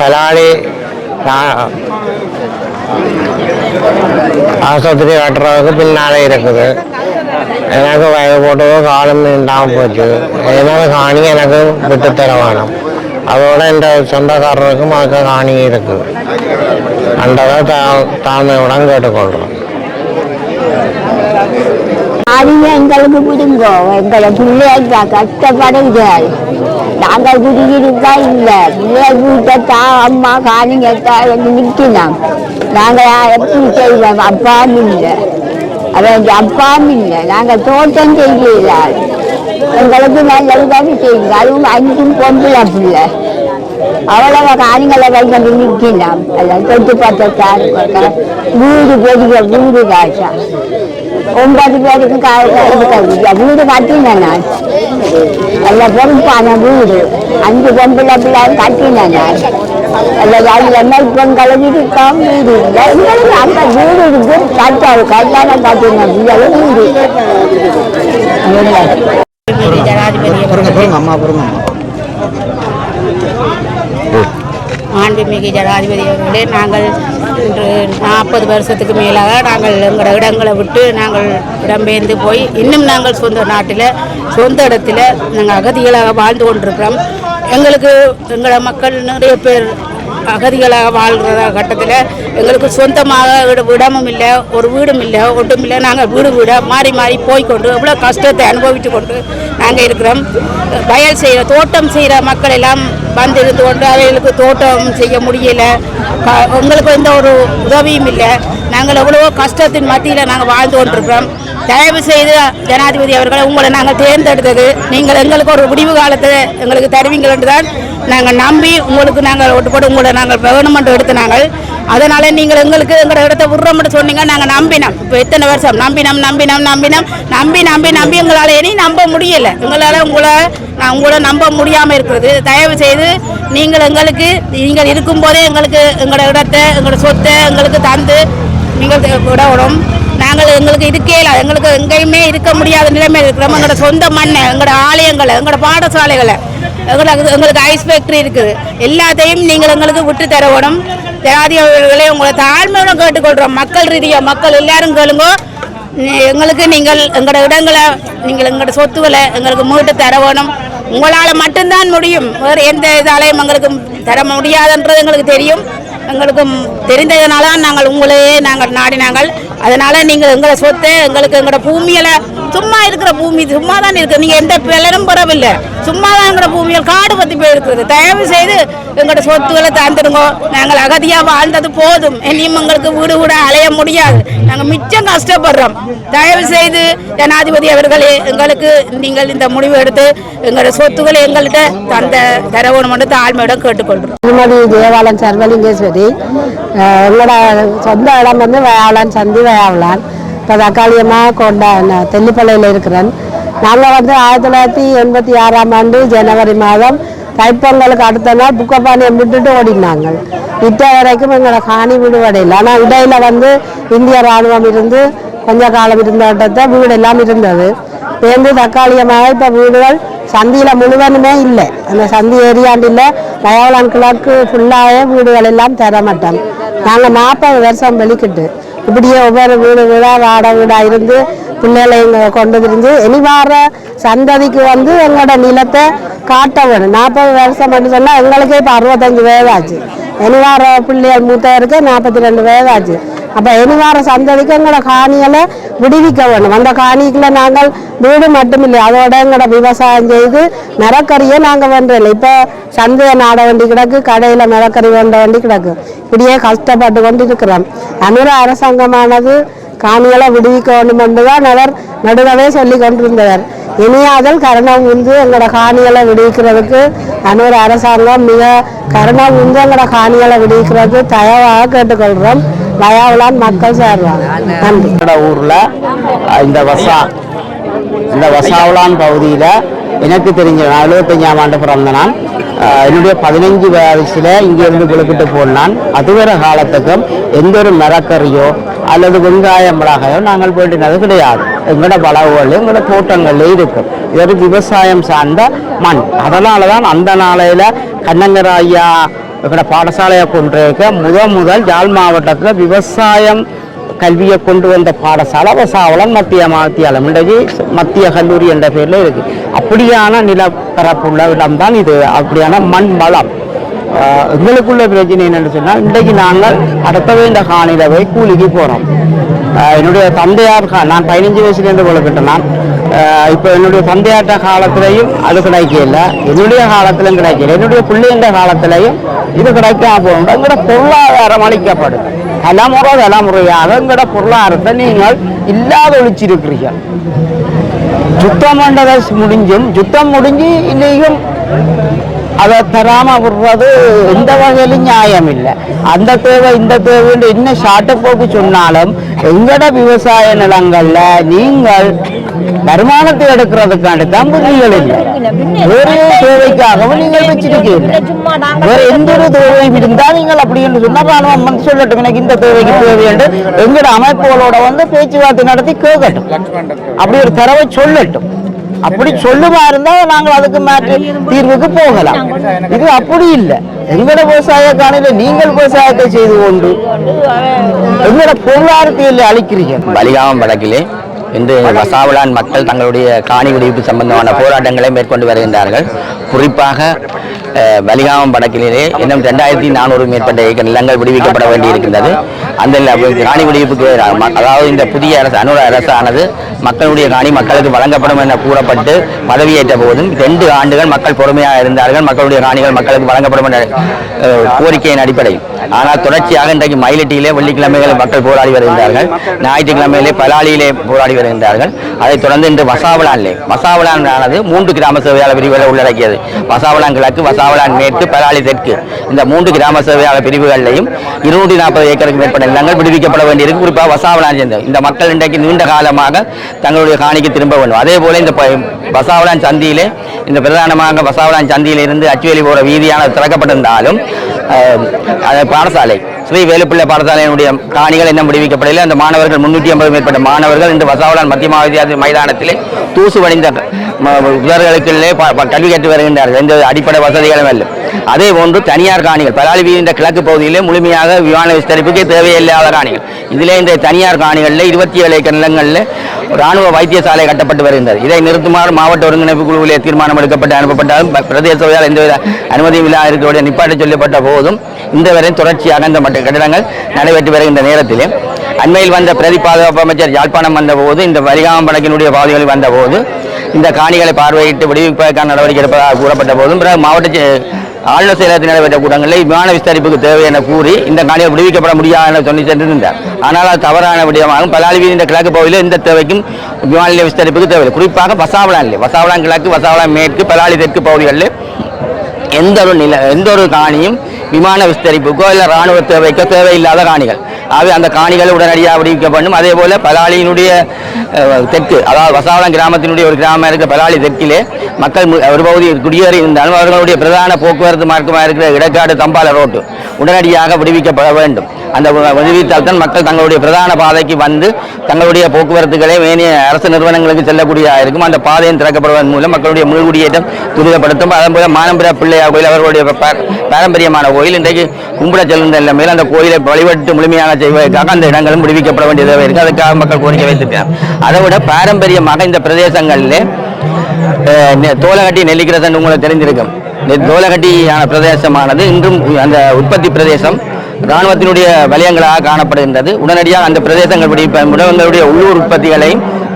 பலாளி ஆஸ்பத்திரி கட்டுறதுக்கு பின்னாலே இருக்குது. எனக்கு வயது போட்டதோ காலம் இல்லாமல் போச்சு. எனக்கு காணி எனக்கு விட்டுத்தர வேணும். அதோட இந்த சொந்தக்காரருக்கும் அதுக்கு காணி இருக்குது. அந்ததை தாழ்மையுடன் கேட்டுக்கொள்கிறோம். காணிங்க எங்களுக்கு பிடிங்கோ. எங்களை பிள்ளைங்க கஷ்டப்படுகிறார். நாங்கள் குடியிருக்கா இல்லை. பிள்ளைங்க வீட்டை அம்மா காணிங்க நிற்கலாம். நாங்கள் எப்படி செய்வோம்? அப்பாவும் இல்லை, அவன் அப்பாவும் இல்லை. நாங்கள் தோட்டம் செய்யல. எங்களுக்கு நல்ல உதவி செய்யுங்க. அதுவும் 5 பொம்பளை பிள்ளை. அவ்வளவு காணிகளை வைக்க நிற்கலாம். அதில் தொட்டு பார்த்தாரு வீடு பெரிய வீடு காசா 9 பேருக்கு வீடு கட்டினேன் நான். நல்ல பொறுப்பான வீடு. 5 பொம்பளை பிள்ளை கட்டினேன் நான். பெண்களுக்கு இருக்காம வீடு இல்லை. எங்களுக்கு அந்த வீடு இருக்கு. கட்டாரு கல்யாணம் கட்டின வீடு மாண்புமிகு ஜனாதிபதி அவர்களே, நாங்கள் இன்று 40 வருஷத்துக்கு மேலாக நாங்கள் எங்களோட இடங்களை விட்டு நாங்கள் இடம்பெயர்ந்து போய் இன்னும் நாங்கள் சொந்த நாட்டில் சொந்த இடத்துல நாங்கள் அகதிகளாக வாழ்ந்து கொண்டிருக்கிறோம். எங்களுக்கு எங்களோட மக்கள் நிறைய பேர் அகதிகளாக வாழ்கிற கட்டத்தில் எங்களுக்கு சொந்தமாக இடமும் இல்லை, ஒரு வீடும் இல்லை, ஒன்றும் இல்லை. நாங்கள் வீடு மாறி மாறி போய்கொண்டு எவ்வளோ கஷ்டத்தை அனுபவித்து கொண்டு நாங்கள் இருக்கிறோம். வயல் செய்கிற தோட்டம் செய்கிற மக்கள் எல்லாம் வந்திருந்து கொண்டு அவைகளுக்கு தோட்டம் செய்ய முடியலை. எங்களுக்கு எந்த ஒரு உதவியும் இல்லை. நாங்கள் எவ்வளவோ கஷ்டத்தின் மத்தியில் நாங்கள் வாழ்ந்து கொண்டிருக்கிறோம். தயவு செய்து ஜனாதிபதி அவர்களை உங்களை நாங்கள் தேர்ந்தெடுத்தது நீங்கள் எங்களுக்கு ஒரு விடிவு காலத்தை எங்களுக்கு தருவீங்கள் என்று தான் நாங்கள் நம்பி உங்களுக்கு நாங்கள் ஓட்டு போட்டு உங்களை நாங்கள் கவர்மெண்ட் எடுத்து நாங்கள் அதனால் நீங்கள் எங்களுக்கு எங்களோட இடத்த விடுறோம்னு சொன்னீங்க. நாங்கள் நம்பினோம். இப்போ எத்தனை வருஷம் நம்பி எங்களால் இனி நம்ப முடியலை. எங்களால் உங்களை நம்ப முடியாமல் இருக்கிறது. தயவு செய்து நீங்கள் இருக்கும்போதே எங்களுக்கு எங்களோட இடத்தை எங்களோட சொத்தை எங்களுக்கு தந்து நீங்கள் விடணும். எங்களுக்கு இருக்கே இல்லை, எங்களுக்கு எங்கேயுமே இருக்க முடியாத நிலைமையில் இருக்கிறோம். எங்களோட சொந்த மண்ணை, எங்களோட ஆலயங்களை, எங்களோட பாடசாலைகளை, எங்களுக்கு ஐஸ் ஃபேக்ட்ரி இருக்குது. எல்லாத்தையும் நீங்கள் எங்களுக்கு விட்டு தரணும். ஜனாதிபதிகளே உங்களை தாழ்மையுடன் கேட்டுக்கொள்கிறோம். மக்கள் ரீதியாக மக்கள் எல்லாரும் கேளுங்க. எங்களுக்கு நீங்கள் எங்களோட இடங்களை எங்களோட சொத்துக்களை எங்களுக்கு மீட்டு தர வேணும். உங்களால் மட்டும்தான் முடியும். வேறு எந்த இதாலையும் எங்களுக்கு தர முடியாதுன்றது எங்களுக்கு தெரியும். எங்களுக்கு தெரிந்ததுனால உங்களையே நாங்கள் நாடினாங்கள். அதனால் நீங்கள் எங்களை சொத்தை எங்களோட பூமியில் சும்மா இருக்கிற பூமி சும்மா தான் இருக்குது. நீங்கள் எந்த பலனும் பெறவில்லை. சும்மா தான் எங்களோட பூமியில் காடு பற்றி போயிருக்கிறது. தயவு செய்து எங்களோட சொத்துக்களை தந்துடுங்க. நாங்கள் அகதியாக வாழ்ந்தது போதும். இனியும் எங்களுக்கு வீடு அலைய முடியாது. நாங்கள் மிச்சம் கஷ்டப்படுறோம். தயவு செய்து ஜனாதிபதி அவர்களே நீங்கள் இந்த முடிவு எடுத்து எங்களோட சொத்துக்களை எங்கள்கிட்ட தரவணும் என்று தாழ்மையிடம் கேட்டுக்கொள்கிறோம். தேவாலயம் சர்வலிங்கேஸ்வரி எங்களோட சொந்த இடம் வயாளன் சந்தி வயாவலான். இப்போ தக்காளியமாக கொண்ட தெல்லிப்பள்ளையில் இருக்கிறேன். நாங்கள் 1986ஆம் ஆண்டு ஜனவரி மாதம் தைப்பொங்கலுக்கு அடுத்த நாள் புக்கப்பானியை விட்டுட்டு ஓடினாங்க. இட்ட வரைக்கும் எங்களோட காணி விடுவடையில். ஆனால் இடையில் இந்திய இராணுவம் இருந்து கொஞ்ச காலம் இருந்த வீடு எல்லாம் இருந்தது. சேர்ந்து தக்காளியமாக இப்போ வீடுகள் சந்தியில் முழுவதுமே இல்லை. அந்த சந்தி ஏரியாண்டில் வயாவலான் கிழக்கு ஃபுல்லாகவே வீடுகள் எல்லாம் தரமாட்டோம். நாங்கள் 40 வருஷம் வெளிக்கிட்டு இப்படியே ஒவ்வொரு வீடாக வாடகை வீடாக இருந்து பிள்ளைகளை கொண்டு இருந்து இனி வார சந்ததிக்கு எங்களோட நிலத்தை காட்ட வேணும். 40 வருஷம் சொன்னால் எங்களுக்கே இப்போ 65 வயதாச்சு. இனி வார பிள்ளைகள் மூத்தவருக்கு 42 வயதாச்சு. அப்போ இனி வார சந்ததிக்கு எங்களோட காணிகளை விடுவிக்க வேணும். அந்த காணிக்குள்ள நாங்கள் வீடு மட்டுமில்லை, அதோட எங்களோட விவசாயம் செய்து மரக்கறியை நாங்கள் வென்றல. இப்போ சந்தையை நாட வேண்டி கிடக்கு, கடையில் மரக்கறி வேண்ட வேண்டி கிடக்கு. இப்படியே கஷ்டப்பட்டு கொண்டு இருக்கிறோம். அனுர அரசாங்கமானது காணிகளை விடுவிக்க வேண்டும் என்றுதான் அவர் நடுவே சொல்லி கொண்டிருந்தவர். இனியாதல் கருணம் உந்து எங்களோட காணிகளை விடுவிக்கிறதுக்கு அனுர அரசாங்கம் மிக கருணம் உந்து எங்களோட காணிகளை விடுவிக்கிறது தயவாக கேட்டுக்கொள்கிறோம். வயாவலான் மக்கள் சேர்வாங்க. நன்றி. ஊரில் இந்த வசாவலான் பகுதியில் எனக்கு தெரிஞ்ச 75ஆம் ஆண்டு பிறந்த நான் என்னுடைய 15 வயசில் இங்கேருந்து புழுக்கிட்டு போனான். அதுவரை காலத்துக்கும் எந்த ஒரு மரக்கறியோ அல்லது வெங்காயம் மிளகாயோ நாங்கள் வேண்டினது கிடையாது. எங்களோட வளவுகள் எங்களோட தோட்டங்கள்லேயே இருக்கும். இது ஒரு விவசாயம் சார்ந்த மண். அதனால தான் அந்த நாளையில் கண்ணங்கராயா எங்களோட பாடசாலையை கொண்டிருக்க முதல் யாழ் மாவட்டத்தில் விவசாயம் கல்வியை கொண்டு வந்த பாடசாலை வசாவளம் மத்திய மாத்தியாலம் இன்றைக்கு மத்திய கல்லூரி என்ற பேரில் இருக்குது. அப்படியான நிலப்பரப்புள்ள இடம்தான் இது. அப்படியான மண் வளம். எங்களுக்குள்ள பிரச்சனை என்னென்னு சொன்னால், இன்றைக்கு நாங்கள் அடுத்தவே இந்த காணியில் போய் கூலிக்கு போகிறோம். என்னுடைய தந்தையார் நான் 15 வயசுலேருந்து கொழுக்கிட்டேன். நான் இப்போ என்னுடைய தந்தையார்ட்ட காலத்திலையும் அது கிடைக்கல, என்னுடைய காலத்திலும் கிடைக்கல, என்னுடைய பிள்ளைன்ற காலத்திலையும் இது கிடைக்காம போகணும். எங்களோட பொருளாதாரம் அளிக்கப்படும். தலைமுறையாக எங்களோட பொருளாதாரத்தை நீங்கள் இல்லாத ஒழிச்சிருக்கிறீர்கள். யுத்தம் முடிஞ்சு இன்னைக்கும் அதை தராம விடுறது எந்த வகையிலும் நியாயம் இல்லை. அந்த தேவை இந்த தேவை இன்னும் ஷார்ட்டை போக்கு சொன்னாலும் எங்களோட விவசாய நிலங்கள்ல நீங்கள் வருமானத்தை எடுக்கிறதுக்காண்டி தான் புதிகள் இல்லை. வேறு தேவைக்காகவும் நீங்கள் வச்சிருக்கீங்க. வேற எந்த ஒரு தேவையும் இருந்தால் நீங்கள் அப்படி என்று சொன்னால் ராணுவம் சொல்லட்டும், எனக்கு இந்த தேவைக்கு தேவை என்று எங்களோட அமைப்புகளோட பேச்சுவார்த்தை நடத்தி கேட்கட்டும். அப்படி ஒரு தரவை சொல்லட்டும். அப்படி சொல்லுமா இருந்தால் நாங்கள் அதுக்கு மாற்று தீர்வுக்கு போகலாம். இது அப்படி இல்லை. எங்களோட விவசாய காணில நீங்கள் விவசாயத்தை செய்து கொண்டு எங்களோட பொருளாதாரத்தை அளிக்கிறீர்கள். வலிகாமம் வழக்கிலே இன்று வசாவலான் மக்கள் தங்களுடைய காணி விடுவிப்பு சம்பந்தமான போராட்டங்களை மேற்கொண்டு வருகின்றார்கள். குறிப்பாக வலிகாமம் வடக்கிலே இன்னும் 2400 மேற்பட்ட ஏக்கர் நிலங்கள் விடுவிக்கப்பட வேண்டியிருக்கின்றது. அந்த காணி விடுவிப்புக்கு அதாவது இந்த புதிய அரசு அரசானது மக்களுடைய காணி மக்களுக்கு வழங்கப்படும் என கூறப்பட்டு பதவியேற்ற போதும் 2 ஆண்டுகள் மக்கள் பொறுமையாக இருந்தார்கள். மக்களுடைய காணிகள் மக்களுக்கு வழங்கப்படும் என்ற கோரிக்கையின் அடிப்படையில். ஆனால் தொடர்ச்சியாக இன்றைக்கு மயிலட்டியிலே வெள்ளிக்கிழமைகளில் மக்கள் போராடி வருகின்றார்கள். ஞாயிற்றுக்கிழமையிலே பலாலியிலே போராடி வருகின்றார்கள். அதைத் தொடர்ந்து இன்று வசாவளான் ஆனது 3 கிராம சேவையாளர் பிரிவுகளை உள்ளடக்கியது. வசாவளான் கிழக்கு, வசாவளான் மேற்கு, பலாலி தெற்கு இந்த 3 கிராம சேவையாளர் பிரிவுகளிலையும் 240 ஏக்கருக்கு மேற்பட்ட நிலங்கள் விடுவிக்கப்பட வேண்டியிருக்கு. குறிப்பாக வசாவளான் சேர்ந்த இந்த மக்கள் இன்றைக்கு நீண்ட காலமாக தங்களுடைய காணிக்கு திரும்ப வேண்டும். அதே போல இந்த வசாவளான் சந்தியிலே இந்த பிரதானமாக வசாவளான் சந்தியிலிருந்து அச்சுவேலி போற வீதியானது திறக்கப்பட்டிருந்தாலும் பாடசாலை ஸ்ரீ வேலுப்பிள்ளை பாடசாலையினுடைய காணிகள் இன்னும் விடுவிக்கப்படவில்லை. அந்த மாணவர்கள் 350 மேற்பட்ட மாணவர்கள் இந்த வசாவளான் மத்திய வித்தியாலய மைதானத்திலே தூசு வடிந்த உதர்களுக்குள்ளே கல்வி கற்று வருகின்றார்கள். எந்த அடிப்படை வசதிகளும் இல்லை. அதே போன்று தனியார் காணிகள் பலாலி வீதியின் கிழக்கு பகுதியிலே முழுமையாக விமான விஸ்தரிப்புக்கு தேவையில்லாத காணிகள். இதிலே இந்த தனியார் காணிகளில் 27 ஏக்கர் நிலங்களில் ராணுவ வைத்தியசாலை கட்டப்பட்டு வருகின்றது. இதை நிறுத்துமாறு மாவட்ட ஒருங்கிணைப்பு குழுவிலே தீர்மானம் எடுக்கப்பட்டு அனுப்பப்பட்டாலும் பிரதேச சபையால் எந்தவித அனுமதியும் இல்லாத இருக்கிற நிப்பாட்ட சொல்லப்பட்ட போதும் இந்த வரை தொடர்ச்சியாக இந்த மற்ற கட்டிடங்கள் நடைபெற்று வருகின்ற நேரத்திலே அண்மையில் வந்த பிரதி பாதுகாப்பு அமைச்சர் யாழ்ப்பாணம் வந்தபோது இந்த வலிகாமம் வடக்கினுடைய பகுதிகளில் வந்தபோது இந்த காணிகளை பார்வையிட்டு விடுவிப்பதற்கான நடவடிக்கை எடுப்பதாக கூறப்பட்ட போதும் பிறகு மாவட்ட ஆளுநர் செயலகத்தில் நடைபெற்ற கூட்டங்களில் விமான விஸ்தரிப்புக்கு தேவை என கூறி இந்த காணிகள் விடுவிக்கப்பட முடியாது என சொல்லி சென்றிருந்தார். ஆனால் அது தவறான விடயமாகும். பலாலி வீதியின் கிழக்கு பகுதியில் எந்த தேவைக்கும் விமான நிலைய விஸ்தரிப்புக்கு தேவையில்லை. குறிப்பாக வசாவளான் கிழக்கு, வசாவளான் மேற்கு, பலாலி தெற்கு பகுதிகளில் எந்த ஒரு காணியும் விமான விஸ்தரிப்புக்கோ இல்லை ராணுவ தேவைக்கோ தேவையில்லாத காணிகள். ஆகவே அந்த காணிகள் உடனடியாக விடுவிக்கப்படும். அதே போல பலாலியினுடைய தெற்கு, அதாவது வசாவளான் கிராமத்தினுடைய ஒரு கிராமம் இருக்க பலாலி தெற்கிலே மக்கள் ஒரு பகுதி குடியேறி இருந்தாலும் அவர்களுடைய பிரதான போக்குவரத்து மார்க்கமாக இருக்கிற இடக்காடு தம்பால ரோட்டு உடனடியாக விடுவிக்கப்பட வேண்டும். அந்த விடுவித்தால் தான் மக்கள் தங்களுடைய பிரதான பாதைக்கு வந்து தங்களுடைய போக்குவரத்துக்களை வேணிய அரசு நிறுவனங்களுக்கு செல்லக்கூடிய இருக்கும். அந்த பாதையும் திறக்கப்படுவதன் மூலம் மக்களுடைய முழுகுடியேற்றம் துரிதப்படுத்தும். அதன் போல மானம்புர பிள்ளையார் கோயில் அவர்களுடைய பாரம்பரியமான கோயில் இன்றைக்கு கும்பிட செல்கின்ற நிலைமையில் அந்த கோயிலை வழிபட்டு முழுமையாக செய்வதற்காக அந்த இடங்களும் விடுவிக்கப்பட வேண்டிய தேவை இருக்குது. அதுக்காக மக்கள் கோரிக்கை வைத்திருக்கிறார். அதை விட பாரம்பரியமாக இந்த பிரதேசங்களில் தோலகட்டி நெல்லிக்கிறதன் உங்களுக்கு தெரிந்திருக்கும். தோலகட்டியான பிரதேசமானது இன்றும் அந்த உற்பத்தி பிரதேசம் இராணுவத்தினுடைய வலயங்களாக காணப்படுகின்றது. உடனடியாக அந்த பிரதேசங்கள் உணவுகளுடைய உள்ளூர் உற்பத்திகளை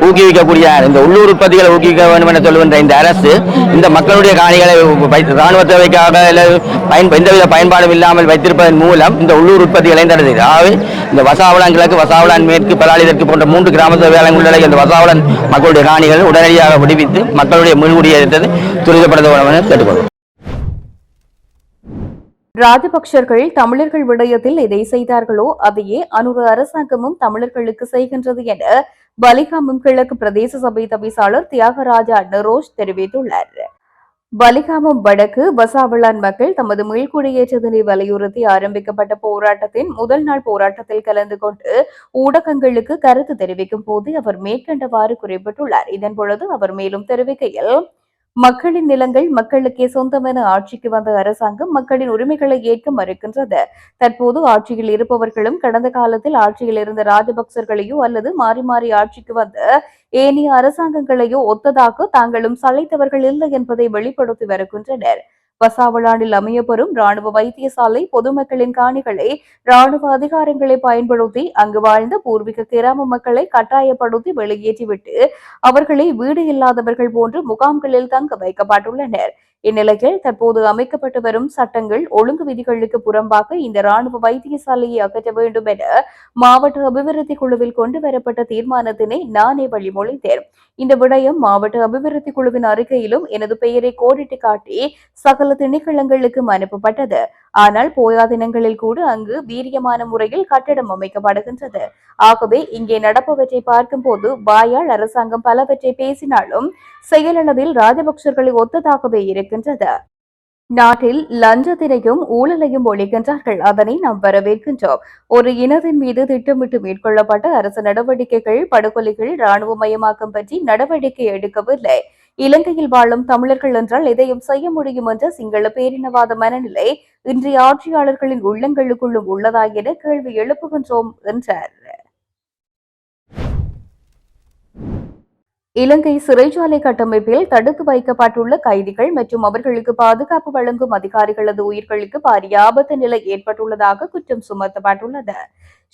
ஊக்குவிக்கக்கூடிய இந்த உள்ளூர் உற்பத்திகளை ஊக்குவிக்க வேண்டும் என சொல்லுகின்ற இந்த அரசு இந்த மக்களுடைய காணிகளை இராணுவ தேவைக்காக எந்தவித பயன்பாடும் இல்லாமல் வைத்திருப்பதன் மூலம் இந்த உள்ளூர் உற்பத்திகளை தடுக்கிறது. ஆகவே இந்த வசாவளான் கிழக்கு, வசாவளான் மேற்கு, பலாலி தெற்கு போன்ற 3 கிராம சேவையாளர்கள் உள்ளடங்கிய இந்த வசாவளான் மக்களுடைய காணிகள் உடனடியாக விடுவித்து மக்களுடைய முன்குடியேற்றத்தை துரிதப்படுத்த வேண்டும் என கேட்டுக்கொள்வோம். ராஜபக்சர்கள் தமிழர்கள் விடயத்தில் எதை செய்தார்களோ அதையே அனுர அரசாங்கமும் தமிழர்களுக்கு செய்கின்றது என வலிகாமம் கிழக்கு பிரதேச சபை தவிசாளர் தியாகராஜா நரோஷ் தெரிவித்துள்ளார். வலிகாமம் வடக்கு வசாவளான் மக்கள் தமது மீள்குடியேற்றத்தினை வலியுறுத்தி ஆரம்பிக்கப்பட்ட போராட்டத்தின் முதல் நாள் போராட்டத்தில் கலந்து கொண்டு ஊடகங்களுக்கு கருத்து தெரிவிக்கும் போது அவர் மேற்கண்டவாறு குறிப்பிட்டுள்ளார். இதன் பொழுது அவர் மேலும் தெரிவிக்கையில், மக்களின் நிலங்கள் மக்களுக்கே சொந்தம் என ஆட்சிக்கு வந்த அரசாங்கம் மக்களின் உரிமைகளை ஏற்க மறுக்கின்றது. தற்போது ஆட்சியில் இருப்பவர்களும் கடந்த காலத்தில் ஆட்சியில் இருந்த ராஜபக்சர்களையோ அல்லது மாறி மாறி ஆட்சிக்கு வந்த ஏனைய அரசாங்கங்களையோ ஒத்ததாக தாங்களும் சளைத்தவர்கள் இல்லை என்பதை வெளிப்படுத்தி வருகின்றனர். வசாவளானில் அமையப்பெறும் ராணுவ வைத்தியசாலை பொதுமக்களின் காணிகளை ராணுவ அதிகாரங்களை பயன்படுத்தி அங்கு வாழ்ந்த பூர்வீக கிராம மக்களை கட்டாயப்படுத்தி வெளியேற்றிவிட்டு அவர்களை வீடு இல்லாதவர்கள் போன்று முகாம்களில் தங்க வைக்கப்பட்டுள்ளனர். இந்நிலையில் தற்போது அமைக்கப்பட்டு வரும் சட்டங்கள் ஒழுங்கு விதிகளுக்கு புறம்பாக இந்த ராணுவ வைத்தியசாலையை அகற்ற வேண்டும் என மாவட்ட அபிவிருத்தி குழுவில் கொண்டு வரப்பட்ட தீர்மானத்தினை நானே வழிமொழித்தேன். இந்த விடயம் மாவட்ட அபிவிருத்தி குழுவின் அறிக்கையிலும் எனது பெயரை கோடிட்டு காட்டி சகல திணைக்களங்களுக்கும் அனுப்பப்பட்டது. ஆனால் போயா தினங்களில் கூட அங்கு வீரியமான முறையில் கட்டடம் அமைக்கப்படுகின்றது. ஆகவே இங்கே நடப்பவற்றை பார்க்கும் போது வாயால் அரசாங்கம் பலவற்றை பேசினாலும் செயலளவில் ராஜபக்சர்களை ஒத்ததாகவே இருக்கின்றது. நாட்டில் லஞ்சத்தினையும் ஊழலையும் ஒழிக்கின்றார்கள். அதனை நாம் வரவேற்கின்றோம். ஒரு இனத்தின் மீது திட்டமிட்டு மேற்கொள்ளப்பட்ட அரசு நடவடிக்கைகள், படுகொலைகள், இராணுவமயமாக்கம் பற்றி நடவடிக்கை எடுக்கவில்லை. இலங்கையில் வாழும் தமிழர்கள் என்றால் எதையும் செய்ய முடியும் என்ற சிங்கள பேரினவாத மனநிலை இன்றைய ஆட்சியாளர்களின் உள்ளங்களுக்குள்ளும் உள்ளதா என கேள்வி எழுப்புகின்றோம் என்றார். இலங்கை சிறைச்சாலை கட்டமைப்பில் தடுத்து வைக்கப்பட்டுள்ள கைதிகள் மற்றும் அவர்களுக்கு பாதுகாப்பு வழங்கும் அதிகாரிகளது உயிர்களுக்கு பாரிய ஆபத்து நிலை ஏற்பட்டுள்ளதாக குற்றம் சுமத்தப்பட்டுள்ளது.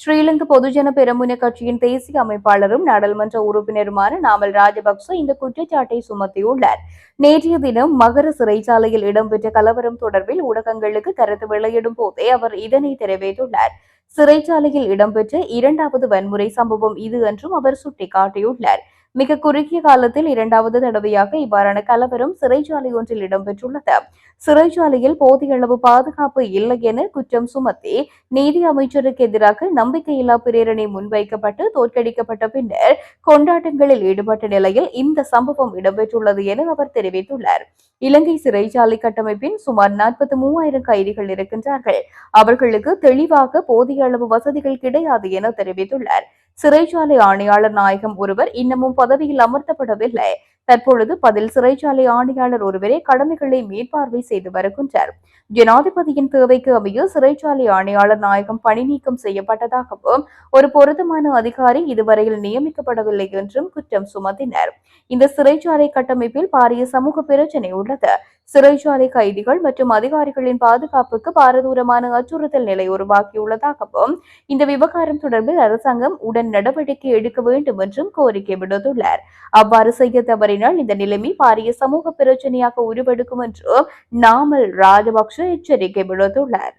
ஸ்ரீலங்கா பொதுஜன பெரமுன கட்சியின் தேசிய அமைப்பாளரும் நாடாளுமன்ற உறுப்பினருமான நாமல் ராஜபக்ச இந்த குற்றச்சாட்டை சுமத்தியுள்ளார். நேற்றைய தினம் மகர சிறைச்சாலையில் இடம்பெற்ற கலவரம் தொடர்பில் ஊடகங்களுக்கு கருத்து வெளியிடும் போதே அவர் இதனை தெரிவித்துள்ளார். சிறைச்சாலையில் இடம்பெற்ற இரண்டாவது வன்முறை சம்பவம் இது என்றும் அவர் சுட்டிக்காட்டியுள்ளார். மிக குறுகிய காலத்தில் இரண்டாவது தடவையாக இவ்வாறான கலவரம் சிறைச்சாலை ஒன்றில் இடம்பெற்றுள்ளது. சிறைச்சாலையில் போதிய அளவு பாதுகாப்பு இல்லை என குற்றம் சுமத்தி நீதி அமைச்சருக்கு எதிராக நம்பிக்கையில்லா பிரேரணை முன்வைக்கப்பட்டு தோற்கடிக்கப்பட்ட பின்னர் கொண்டாட்டங்களில் ஈடுபட்ட நிலையில் இந்த சம்பவம் இடம்பெற்றுள்ளது என அவர் தெரிவித்துள்ளார். இலங்கை சிறைச்சாலை கட்டமைப்பின் சுமார் 43,000 கைதிகள் இருக்கின்றார்கள். அவர்களுக்கு தெளிவாக போதிய அளவு வசதிகள் கிடையாது என தெரிவித்துள்ளார். சிறைச்சாலை ஆணையாளர் நாயகம் ஒருவர் இன்னமும் பதவியில் அமர்த்தப்படவில்லை. தற்பொழுது பதில் சிறைச்சாலை ஆணையாளர் ஒருவரே கடமைகளை மேற்பார்வை செய்து வருகின்றார். ஜனாதிபதியின் தேவைக்கு அமைய சிறைச்சாலை ஆணையாளர் நாயகம் பணி நீக்கம் செய்யப்பட்டதாகவும் ஒரு பொருத்தமான அதிகாரி இதுவரையில் நியமிக்கப்படவில்லை என்றும் குற்றம் சுமத்தினர். இந்த சிறைச்சாலை கட்டமைப்பில் பாரிய சமூக பிரச்சினை உள்ளது. சிறைச்சாலை கைதிகள் மற்றும் அதிகாரிகளின் பாதுகாப்புக்கு பாரதூரமான அச்சுறுத்தல் நிலை உருவாக்கியுள்ளதாகவும் இந்த விவகாரம் தொடர்பில் அரசாங்கம் உடன் நடவடிக்கை எடுக்க வேண்டும் என்றும் கோரிக்கை விடுத்துள்ளார். அவ்வாறு செய்ய தவறினால் இந்த நிலைமை பாரிய சமூக பிரச்சனையாக உருவெடுக்கும் என்றும் நாமல் ராஜபக்ஷ எச்சரிக்கை விடுத்துள்ளார்.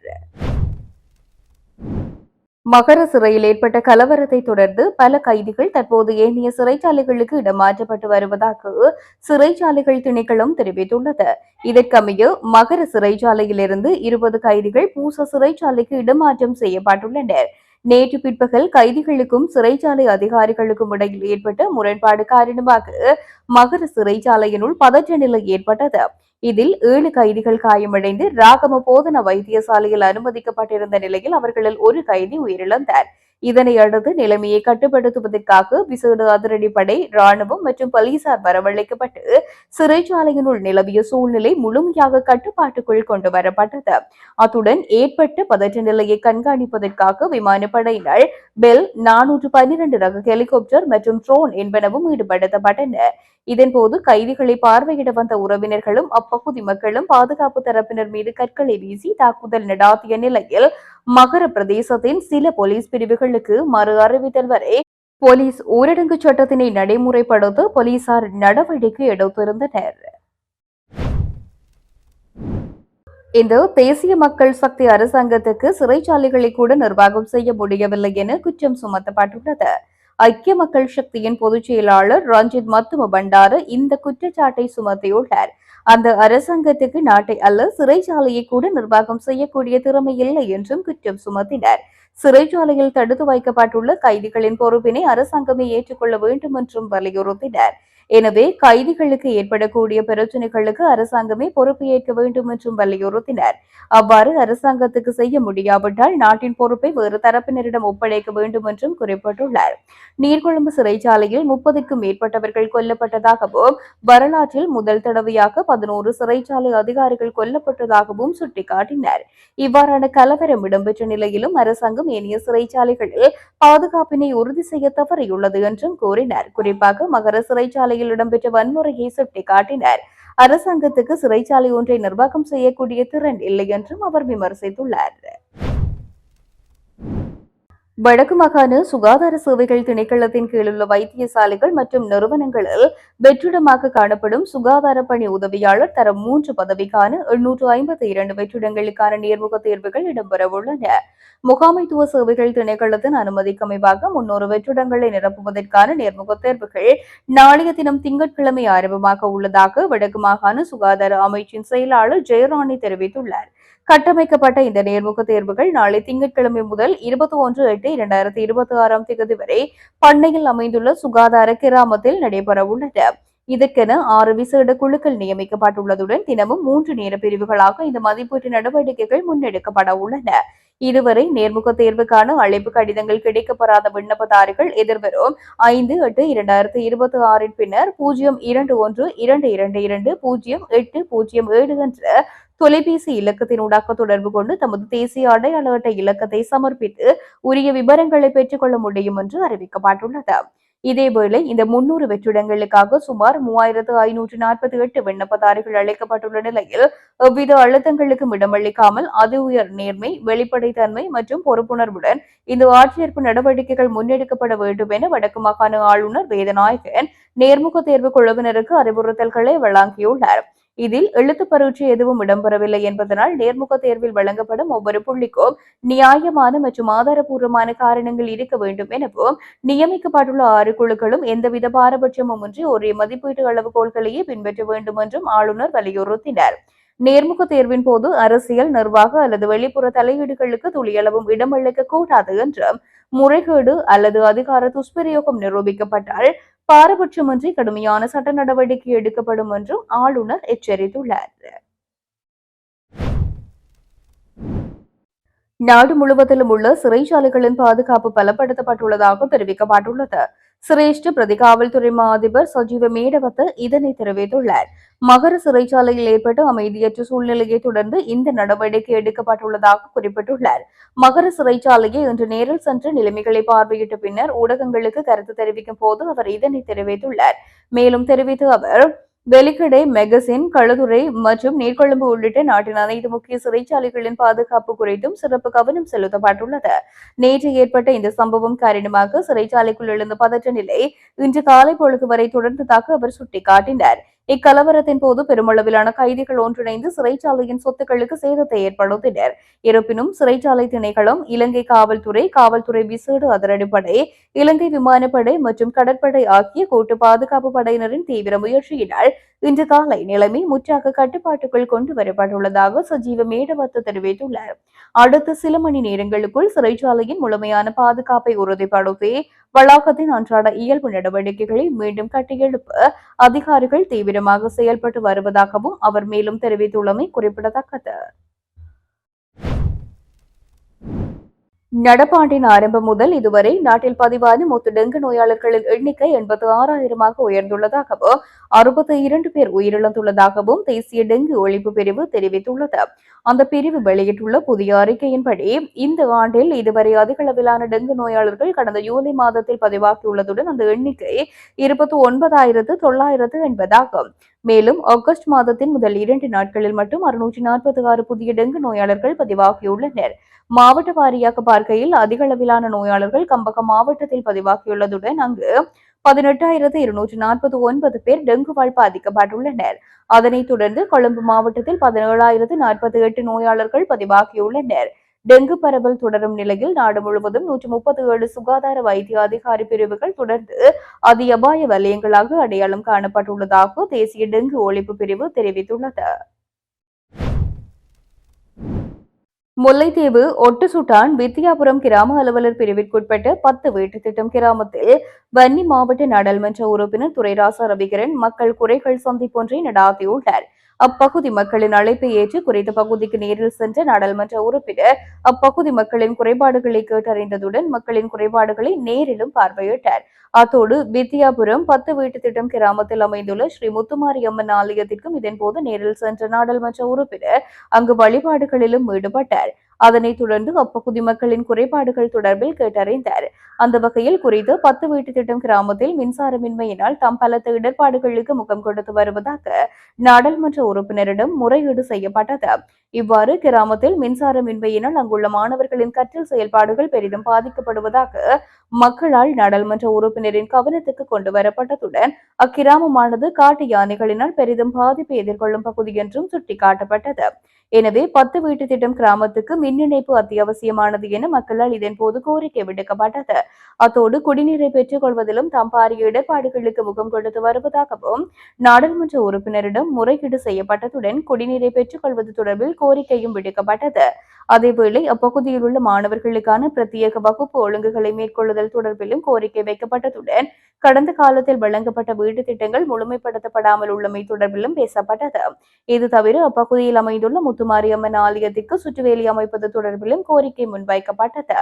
மகர சிறையில் ஏற்பட்ட கலவரத்தை தொடர்ந்து பல கைதிகள் தற்போது ஏனைய சிறைச்சாலைகளுக்கு இடமாற்றப்பட்டு வருவதாக சிறைச்சாலைகள் திணைக்களம் தெரிவித்துள்ளது. இதற்கமைய மகர சிறைச்சாலையிலிருந்து 20 கைதிகள் பூசா சிறைச்சாலைக்கு இடமாற்றம் செய்யப்பட்டுள்ளனர். நேற்று பிற்பகல் கைதிகளுக்கும் சிறைச்சாலை அதிகாரிகளுக்கும் இடையில் ஏற்பட்ட முரண்பாடு காரணமாக மகர சிறைச்சாலையினுள் பதற்ற நிலை ஏற்பட்டது. இதில் 7 கைதிகள் காயமடைந்து ராகம போதனா வைத்தியசாலையில் அனுமதிக்கப்பட்டிருந்த நிலையில் அவர்களில் ஒரு கைதி உயிரிழந்தார். இதனை அடுத்து நிலைமையை கட்டுப்படுத்துவதற்காக விசேட அதிரடிப்படை, ராணுவம் மற்றும் போலீசார் வரவழைக்கப்பட்டு சிறைச்சாலையினுள் நிலவிய சூழ்நிலை முழுமையாக கட்டுப்பாட்டுக்குள் கொண்டு வரப்பட்டது. அத்துடன் ஏற்பட்ட பதற்ற நிலையை கண்காணிப்பதற்காக விமானப்படையினர் பெல் 412 ரக ஹெலிகாப்டர் மற்றும் ட்ரோன் என்பனவும் ஈடுபடுத்தப்பட்டன. இதன்போது கைதிகளை பார்வையிட வந்த உறவினர்களும் அப்பகுதி மக்களும் பாதுகாப்பு தரப்பினர் மீது கற்களை வீசி தாக்குதல் நடாத்திய நிலையில் மகர பிரதேசத்தின் சில போலீஸ் பிரிவுகளுக்கு மறு அறிவித்தல் வரை போலீஸ் ஊரடங்கு சட்டத்தினை நடைமுறைப்படுத்த போலீசார் நடவடிக்கை எடுத்திருந்தனர். இந்த தேசிய மக்கள் சக்தி அரசாங்கத்துக்கு சிறைச்சாலைகளை கூட நிர்வாகம் செய்ய முடியவில்லை என குற்றம் சுமத்தப்பட்டுள்ளது. ஐக்கிய மக்கள் சக்தியின் பொதுச் செயலாளர் ரஞ்சித் மத்தும பண்டார இந்த குற்றச்சாட்டை சுமத்தியுள்ளார். அந்த அரசாங்கத்துக்கு நாட்டை அல்ல சிறைச்சாலையை கூட நிர்வாகம் செய்யக்கூடிய திறமை இல்லை என்றும் குற்றம் சுமத்தினார். சிறைச்சாலையில் தடுத்து வைக்கப்பட்டுள்ள கைதிகளின் பொறுப்பினை அரசாங்கமே ஏற்றுக்கொள்ள வேண்டும் என்றும் வலியுறுத்தினார். எனவே கைதிகளுக்கு ஏற்படக்கூடிய பிரச்சினைகளுக்கு அரசாங்கமே பொறுப்பு ஏற்க வேண்டும் என்றும் வலியுறுத்தினார். அவ்வாறு அரசாங்கத்துக்கு செய்ய முடியாவிட்டால் நாட்டின் பொறுப்பை வேறு தரப்பினரிடம் ஒப்படைக்க வேண்டும் என்றும் குறிப்பிட்டுள்ளார். நீர்கொழும்பு சிறைச்சாலையில் 30க்கும் மேற்பட்டவர்கள் கொல்லப்பட்டதாகவும் வரலாற்றில் முதல் தடவையாக 11 சிறைச்சாலை அதிகாரிகள் கொல்லப்பட்டதாகவும் சுட்டிக்காட்டினார். இவ்வாறான கலவரம் இடம்பெற்ற நிலையிலும் அரசாங்கம் ஏனைய சிறைச்சாலைகளில் பாதுகாப்பினை உறுதி செய்ய தவறியுள்ளது என்றும் கூறினார். குறிப்பாக மகர சிறைச்சாலையில் இடம்பெற்ற வன்முறையை சுட்டிக்காட்டினார். அரசாங்கத்துக்கு சிறைச்சாலை ஒன்றை நிர்வாகம் செய்யக்கூடிய திறன் இல்லை என்றும் அவர் விமர்சித்துள்ளார். வடக்கு மாகாண சுகாதார சேவைகள் திணைக்களத்தின் கீழுள்ள வைத்தியசாலைகள் மற்றும் நிறுவனங்களில் வெற்றிடமாக காணப்படும் சுகாதார பணி உதவியாளர் தரம் 3 பதவிக்கான 852 வெற்றிடங்களுக்கான நேர்முக தேர்வுகள் இடம்பெறவுள்ளன. முகாமைத்துவ சேவைகள் திணைக்களத்தின் அனுமதிக்கு அமைவாக 300 வெற்றிடங்களை நிரப்புவதற்கான நேர்முக தேர்வுகள் நாளைய தினம் திங்கட்கிழமை ஆரம்பமாக உள்ளதாக வடக்கு மாகாண சுகாதார அமைச்சின் செயலாளர் ஜெயராணி தெரிவித்துள்ளார். கட்டமைக்கப்பட்ட இந்த நேர்முக தேர்வுகள் நாளை திங்கட்கிழமை முதல் 21/8/2026 தேதி வரை பண்ணையில் அமைந்துள்ள சுகாதார கிராமத்தில் நடைபெறவுள்ளது. இதற்கென 6 விசேட குழுக்கள் நியமிக்கப்பட்டுள்ளதுடன் தினமும் 3 நேர பிரிவுகளாக இந்த மதிப்பீட்டு நடவடிக்கைகள் முன்னெடுக்கப்பட உள்ளன. இதுவரை நேர்முக தேர்வுக்கான அழைப்பு கடிதங்கள் கிடைக்கப்பெறாத விண்ணப்பதாரிகள் எதிர்வரும் 5/8/2026 பின்னர் 021222200807 என்ற தொலைபேசி இலக்கத்தினூடாக தொடர்பு கொண்டு தமது தேசிய அடையாள அட்டை இலக்கத்தை சமர்ப்பித்து உரிய விவரங்களை பெற்றுக் கொள்ள முடியும் என்று அறிவிக்கப்பட்டுள்ளது. இதேவேளை இந்த 300 வெற்றிடங்களுக்காக சுமார் 3548 விண்ணப்பதாரிகள் அளிக்கப்பட்டுள்ள நிலையில் எவ்வித அழுத்தங்களுக்கும் இடமளிக்காமல் அதி உயர் நேர்மை, வெளிப்படைத்தன்மை மற்றும் பொறுப்புணர்வுடன் இந்த ஆட்சேர்ப்பு நடவடிக்கைகள் முன்னெடுக்கப்பட வேண்டும் என வடக்கு மாகாண ஆளுநர் வேதநாயகன் நேர்முக தேர்வு குழுவினருக்கு அறிவுறுத்தல்களை வழங்கியுள்ளார். இதில் எழுத்து பரீட்சை எதுவும் இடம்பெறவில்லை என்பதனால் நேர்முக தேர்வில் வழங்கப்படும் ஒவ்வொரு புள்ளிக்கும் நியாயமான மற்றும் ஆதாரபூர்வமான காரணங்கள் இருக்க வேண்டும் எனவும் நியமிக்கப்பட்டுள்ள 6 குழுக்களும் எந்தவித பாரபட்சமுமின்றி ஒரே மதிப்பீட்டு அளவுகோல்களையே பின்பற்ற வேண்டும் என்றும் ஆளுநர் வலியுறுத்தினார். நேர்முக தேர்வின் போது அரசியல், நிர்வாக அல்லது வெளிப்புற தலையீடுகளுக்கு துளியளவும் இடமளிக்க கூடாது என்றும் முறைகேடு அல்லது அதிகார துஷ்பிரயோகம் நிரூபிக்கப்பட்டால் பாரபட்சமின்றி கடுமையான சட்ட நடவடிக்கை எடுக்கப்படும் என்றும் ஆளுநர் எச்சரித்துள்ளார். நாடு முழுவதிலும் உள்ள சிறைச்சாலைகளின் பாதுகாப்பு பலப்படுத்தப்பட்டுள்ளதாக தெரிவிக்கப்பட்டுள்ளது. சிரேஷ்ட பிரதி காவல்துறை மா அதிபர் சஜீவ மேடவத்த இதனை தெரிவித்துள்ளார். மகர சிறைச்சாலையில் ஏற்பட்ட அமைதியற்ற சூழ்நிலையை தொடர்ந்து இந்த நடவடிக்கை எடுக்கப்பட்டுள்ளதாக குறிப்பிட்டுள்ளார். மகர சிறைச்சாலையை இன்று நேரில் சென்று நிலைமைகளை பார்வையிட்ட பின்னர் ஊடகங்களுக்கு கருத்து தெரிவிக்கும் போது அவர் இதனை தெரிவித்துள்ளார். மேலும் தெரிவித்த அவர், வெலிக்கடை, மெகசின், களுதுறை மற்றும் நீர்கொழும்பு உள்ளிட்ட நாட்டின் அனைத்து முக்கிய சிறைச்சாலைகளின் பாதுகாப்பு குறித்தும் சிறப்பு கவனம் செலுத்தப்பட்டுள்ளது. நேற்று ஏற்பட்ட இந்த சம்பவம் காரணமாக சிறைச்சாலைக்குள் எழுந்த பதற்ற நிலை இன்று காலை பொழுது வரை தொடர்ந்ததாக அவர் சுட்டிக்காட்டினார். இக்கலவரத்தின் போது பெருமளவிலான கைதிகள் ஒன்றிணைந்து சிறைச்சாலையின் சொத்துக்களுக்கு சேதத்தை ஏற்படுத்தினர். இருப்பினும் சிறைச்சாலை திணைக்களம், இலங்கை காவல்துறை, காவல்துறை விசேட அதிரடிப்படை, இலங்கை விமானப்படை மற்றும் கடற்படை ஆகிய கூட்டு பாதுகாப்பு படையினரின் தீவிர முயற்சியினால் இன்று காலை நிலைமை முற்றாக கட்டுப்பாட்டுக்குள் கொண்டு வரப்பட்டுள்ளதாக சஜீவ மேடவத்த தெரிவித்துள்ளார். அடுத்த சில மணி நேரங்களுக்குள் சிறைச்சாலையின் முழுமையான பாதுகாப்பை உறுதிப்படுத்தி வளாகத்தின் அன்றாட இயல்பு நடவடிக்கைகளை மீண்டும் கட்டியெழுப்ப அதிகாரிகள் தீவிரமாக செயல்பட்டு வருவதாகவும் அவர் மேலும் தெரிவித்துள்ளமை குறிப்பிடத்தக்கது. நடப்பாண்டின் ஆரம்பம் முதல் இதுவரை நாட்டில் பதிவான மொத்த டெங்கு நோயாளர்களின் எண்ணிக்கை 86,000ஆக உயர்ந்துள்ளதாகவும் 62 பேர் உயிரிழந்துள்ளதாகவும் தேசிய டெங்கு ஒழிப்பு பிரிவு தெரிவித்துள்ளது. அந்த பிரிவு வெளியிட்டுள்ள புதிய அறிக்கையின்படி இந்த ஆண்டில் இதுவரை அதிகளவிலான டெங்கு நோயாளர்கள் கடந்த ஜூலை மாதத்தில் பதிவாகியுள்ளதுடன் அந்த எண்ணிக்கை 29,980 ஆகும். மேலும் ஆகஸ்ட் மாதத்தின் முதல் 2 நாட்களில் மட்டும் 646 புதிய டெங்கு நோயாளர்கள் பதிவாகியுள்ளனர். மாவட்ட வாரியாக பார்க்கையில் அதிகளவிலான நோயாளர்கள் கம்பகம் மாவட்டத்தில் பதிவாகியுள்ளதுடன் அங்கு 18,249 பேர் டெங்குவால் பாதிக்கப்பட்டுள்ளனர். அதனைத் தொடர்ந்து கொழும்பு மாவட்டத்தில் 17,048 நோயாளர்கள் பதிவாகியுள்ளனர். டெங்கு பரவல் தொடரும் நிலையில் நாடு முழுவதும் 137 சுகாதார வைத்திய அதிகாரி பிரிவுகள் தொடர்ந்து அதி அபாய வலயங்களாக அடையாளம் காணப்பட்டுள்ளதாக தேசிய டெங்கு ஒழிப்பு பிரிவு தெரிவித்துள்ளது. முல்லைத்தீவு ஒட்டுசுட்டான் வித்தியாபுரம் கிராம அலுவலர் பிரிவிற்குட்பட்ட 10 வீட்டு திட்டம் கிராமத்தில் வன்னி மாவட்ட நாடாளுமன்ற உறுப்பினர் துரைராசா ரவிகரன் மக்கள் குறைகள் சந்திப்பொன்றை நடாத்தியுள்ளார். அப்பகுதி மக்களின் அழைப்பை ஏற்று குறித்த பகுதிக்கு நேரில் சென்ற நாடாளுமன்ற உறுப்பினர் அப்பகுதி மக்களின் குறைபாடுகளை கேட்டறிந்ததுடன் மக்களின் குறைபாடுகளை நேரிலும் பார்வையிட்டார். அத்தோடு வித்தியாபுரம் 10 வீட்டு திட்டம் கிராமத்தில் அமைந்துள்ள ஸ்ரீ முத்துமாரியம்மன் ஆலயத்திற்கும் இதன்போது நேரில் சென்ற நாடாளுமன்ற உறுப்பினர் அங்கு வழிபாடுகளிலும் ஈடுபட்டார். அதனைத் தொடர்ந்து அப்பகுதி மக்களின் குறைபாடுகள் தொடர்பில் கேட்டறிந்தார். அந்த வகையில் குறித்த 10 வீட்டு திட்டம் கிராமத்தில் மின்சாரமின்மையினால் தாம் பலத்த இடர்பாடுகளுக்கு முகம் கொடுத்து வருவதாக நாடாளுமன்ற உறுப்பினரிடம் முறையீடு செய்யப்பட்டது. இவ்வாறு கிராமத்தில் மின்சாரமின்மையினால் அங்குள்ள மாணவர்களின் கற்றல் செயல்பாடுகள் பெரிதும் பாதிக்கப்படுவதாக மக்களால் நாடாளுமன்ற உறுப்பினரின் கவனத்துக்கு கொண்டு வரப்பட்டதுடன் அக்கிராமமானது காட்டு யானைகளினால் பெரிதும் பாதிப்பை எதிர்கொள்ளும் பகுதி என்றும் சுட்டிக்காட்டப்பட்டது. எனவே 10 வீட்டு திட்டம் கிராமத்துக்கு மின் இணைப்பு அத்தியாவசியமானது என மக்களால் இதன்போது கோரிக்கை விடுக்கப்பட்டது. அத்தோடு குடிநீரை பெற்றுக் கொள்வதிலும் தாம் பாரிய இடர்பாடுகளுக்கு முகம் கொடுத்து வருவதாகவும் நாடாளுமன்ற உறுப்பினரிடம் முறையீடு செய்யப்பட்டதுடன் குடிநீரை பெற்றுக் கொள்வது தொடர்பில் கோரிக்கையும் விடுக்கப்பட்டது. அதேவேளை அப்பகுதியில் உள்ள மாணவர்களுக்கான பிரத்யேக வகுப்பு ஒழுங்குகளை மேற்கொள்ளுதல் தொடர்பிலும் கோரிக்கை வைக்கப்பட்டதுடன் கடந்த காலத்தில் வழங்கப்பட்ட வீட்டு திட்டங்கள் முழுமைப்படுத்தப்படாமல் உள்ளமை தொடர்பிலும் பேசப்பட்டது. இது தவிர அப்பகுதியில் அமைந்துள்ள முத்துமாரியம்மன் ஆலயத்திற்கு சுற்றுவேலி அமைப்பது தொடர்பிலும் கோரிக்கை முன்வைக்கப்பட்டது.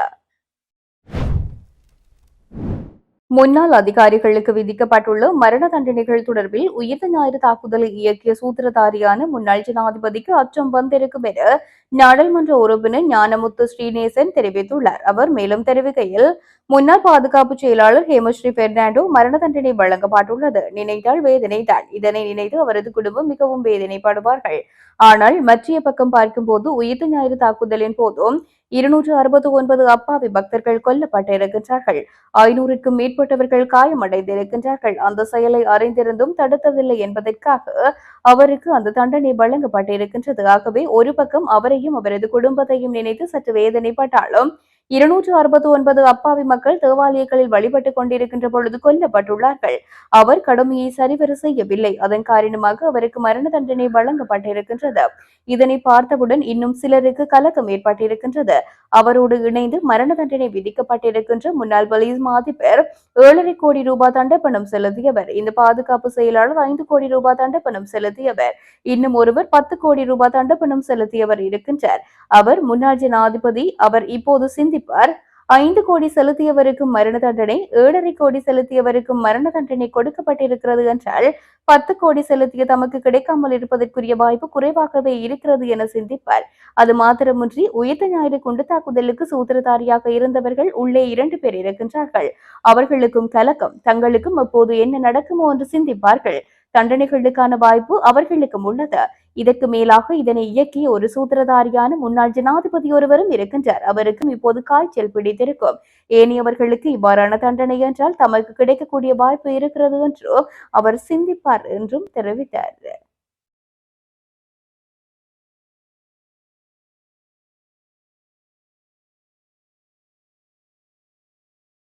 முன்னாள் அதிகாரிகளுக்கு விதிக்கப்பட்டுள்ள மரண தண்டனைகள் தொடர்பில் உயிர்த்த ஞாயிறு தாக்குதலை இயக்கிய சூத்திரதாரியான முன்னாள் ஜனாதிபதிக்கு அச்சம் வந்திருக்கும் என நாடாளுமன்ற உறுப்பினர் ஞானமுத்து ஸ்ரீநேசன் தெரிவித்துள்ளார். அவர் மேலும் தெரிவிக்கையில், முன்னாள் பாதுகாப்பு செயலாளர் ஹேமஸ்ரீ பெர்னாண்டோ மரண தண்டனை வழங்கப்பட்டுள்ளது. நினைத்தால் வேதனைதான். இதனை நினைத்து அவரது குடும்பம் மிகவும் வேதனைப்படுவார்கள். ஆனால் மற்றைய பக்கம் பார்க்கும்போது உயிர்த்த ஞாயிறு தாக்குதலின் போதும் 269 அப்பாவி பக்தர்கள் கொல்லப்பட்டிருக்கின்றார்கள். 500க்கும் மேற்பட்டவர்கள் காயமடைந்திருக்கின்றார்கள். அந்த செயலை அறிந்திருந்தும் தடுத்ததில்லை என்பதற்காக அவருக்கு அந்த தண்டனை வழங்கப்பட்டிருக்கின்றது. ஆகவே ஒரு பக்கம் அவரையும் அவரது குடும்பத்தையும் நினைத்து சற்று வேதனைப்பட்டாலும் 269 அப்பாவி மக்கள் தேவாலயங்களில் வழிபட்டுக் கொண்டிருக்கின்ற பொழுது கொல்லப்பட்டுள்ளார்கள். அவர் கடமையை சரிவர செய்யவில்லை. அதன் காரணமாக அவருக்கு மரண தண்டனை வழங்கப்பட்டிருக்கின்றது. இதனை பார்த்தவுடன் இன்னும் சிலருக்கு கலக்கம் ஏற்பட்டிருக்கின்றது. அவரோடு இணைந்து மரண தண்டனை விதிக்கப்பட்டிருக்கின்ற முன்னாள் போலீஸ் மா அதிபர் 7.5 கோடி ரூபாய் தண்டப்பணம் செலுத்தியவர். இந்த பாதுகாப்பு செயலாளர் 5 கோடி ரூபாய் தண்டப்பணம் செலுத்தியவர். இன்னும் ஒருவர் 10 கோடி ரூபாய் தண்டப்பணம் செலுத்தியவர் இருக்கின்றார். அவர் முன்னாள் ஜனாதிபதி. அவர் இப்போது சிந்திப்பார், 5 கோடி செலுத்தியவருக்கும் மரண தண்டனை, 7.5 கோடி செலுத்தியவருக்கும் மரண தண்டனை கொடுக்கப்பட்டிருக்கிறது என்றால் 10 கோடி செலுத்திய தமக்கு கிடைக்காமல் இருப்பதற்குரிய வாய்ப்பு குறைவாகவே இருக்கிறது என சிந்திப்பார். அது மாத்திரமின்றி உயிர்த்த ஞாயிறு குண்டு தாக்குதலுக்கு சூத்திரதாரியாக இருந்தவர்கள் உள்ளே 2 பேர் இருக்கின்றார்கள். அவர்களுக்கும் கலக்கம். தங்களுக்கும் அப்போது என்ன நடக்குமோ என்று சிந்திப்பார்கள். தண்டனைகளுக்கான வாய்ப்பு அவர்களுக்கும் உள்ளது. இதற்கு மேலாக இதனை இயக்கிய ஒரு சூத்திரதாரியான முன்னாள் ஜனாதிபதி ஒருவரும் இருக்கின்றார். அவருக்கும் இப்போது காய்ச்சல் பிடித்திருக்கும். ஏனையவர்களுக்கு இவ்வாறான தண்டனை என்றால் தமக்கு கிடைக்கக்கூடிய வாய்ப்பு இருக்கிறது என்று அவர் சிந்திப்பார் என்றும் தெரிவித்தார்.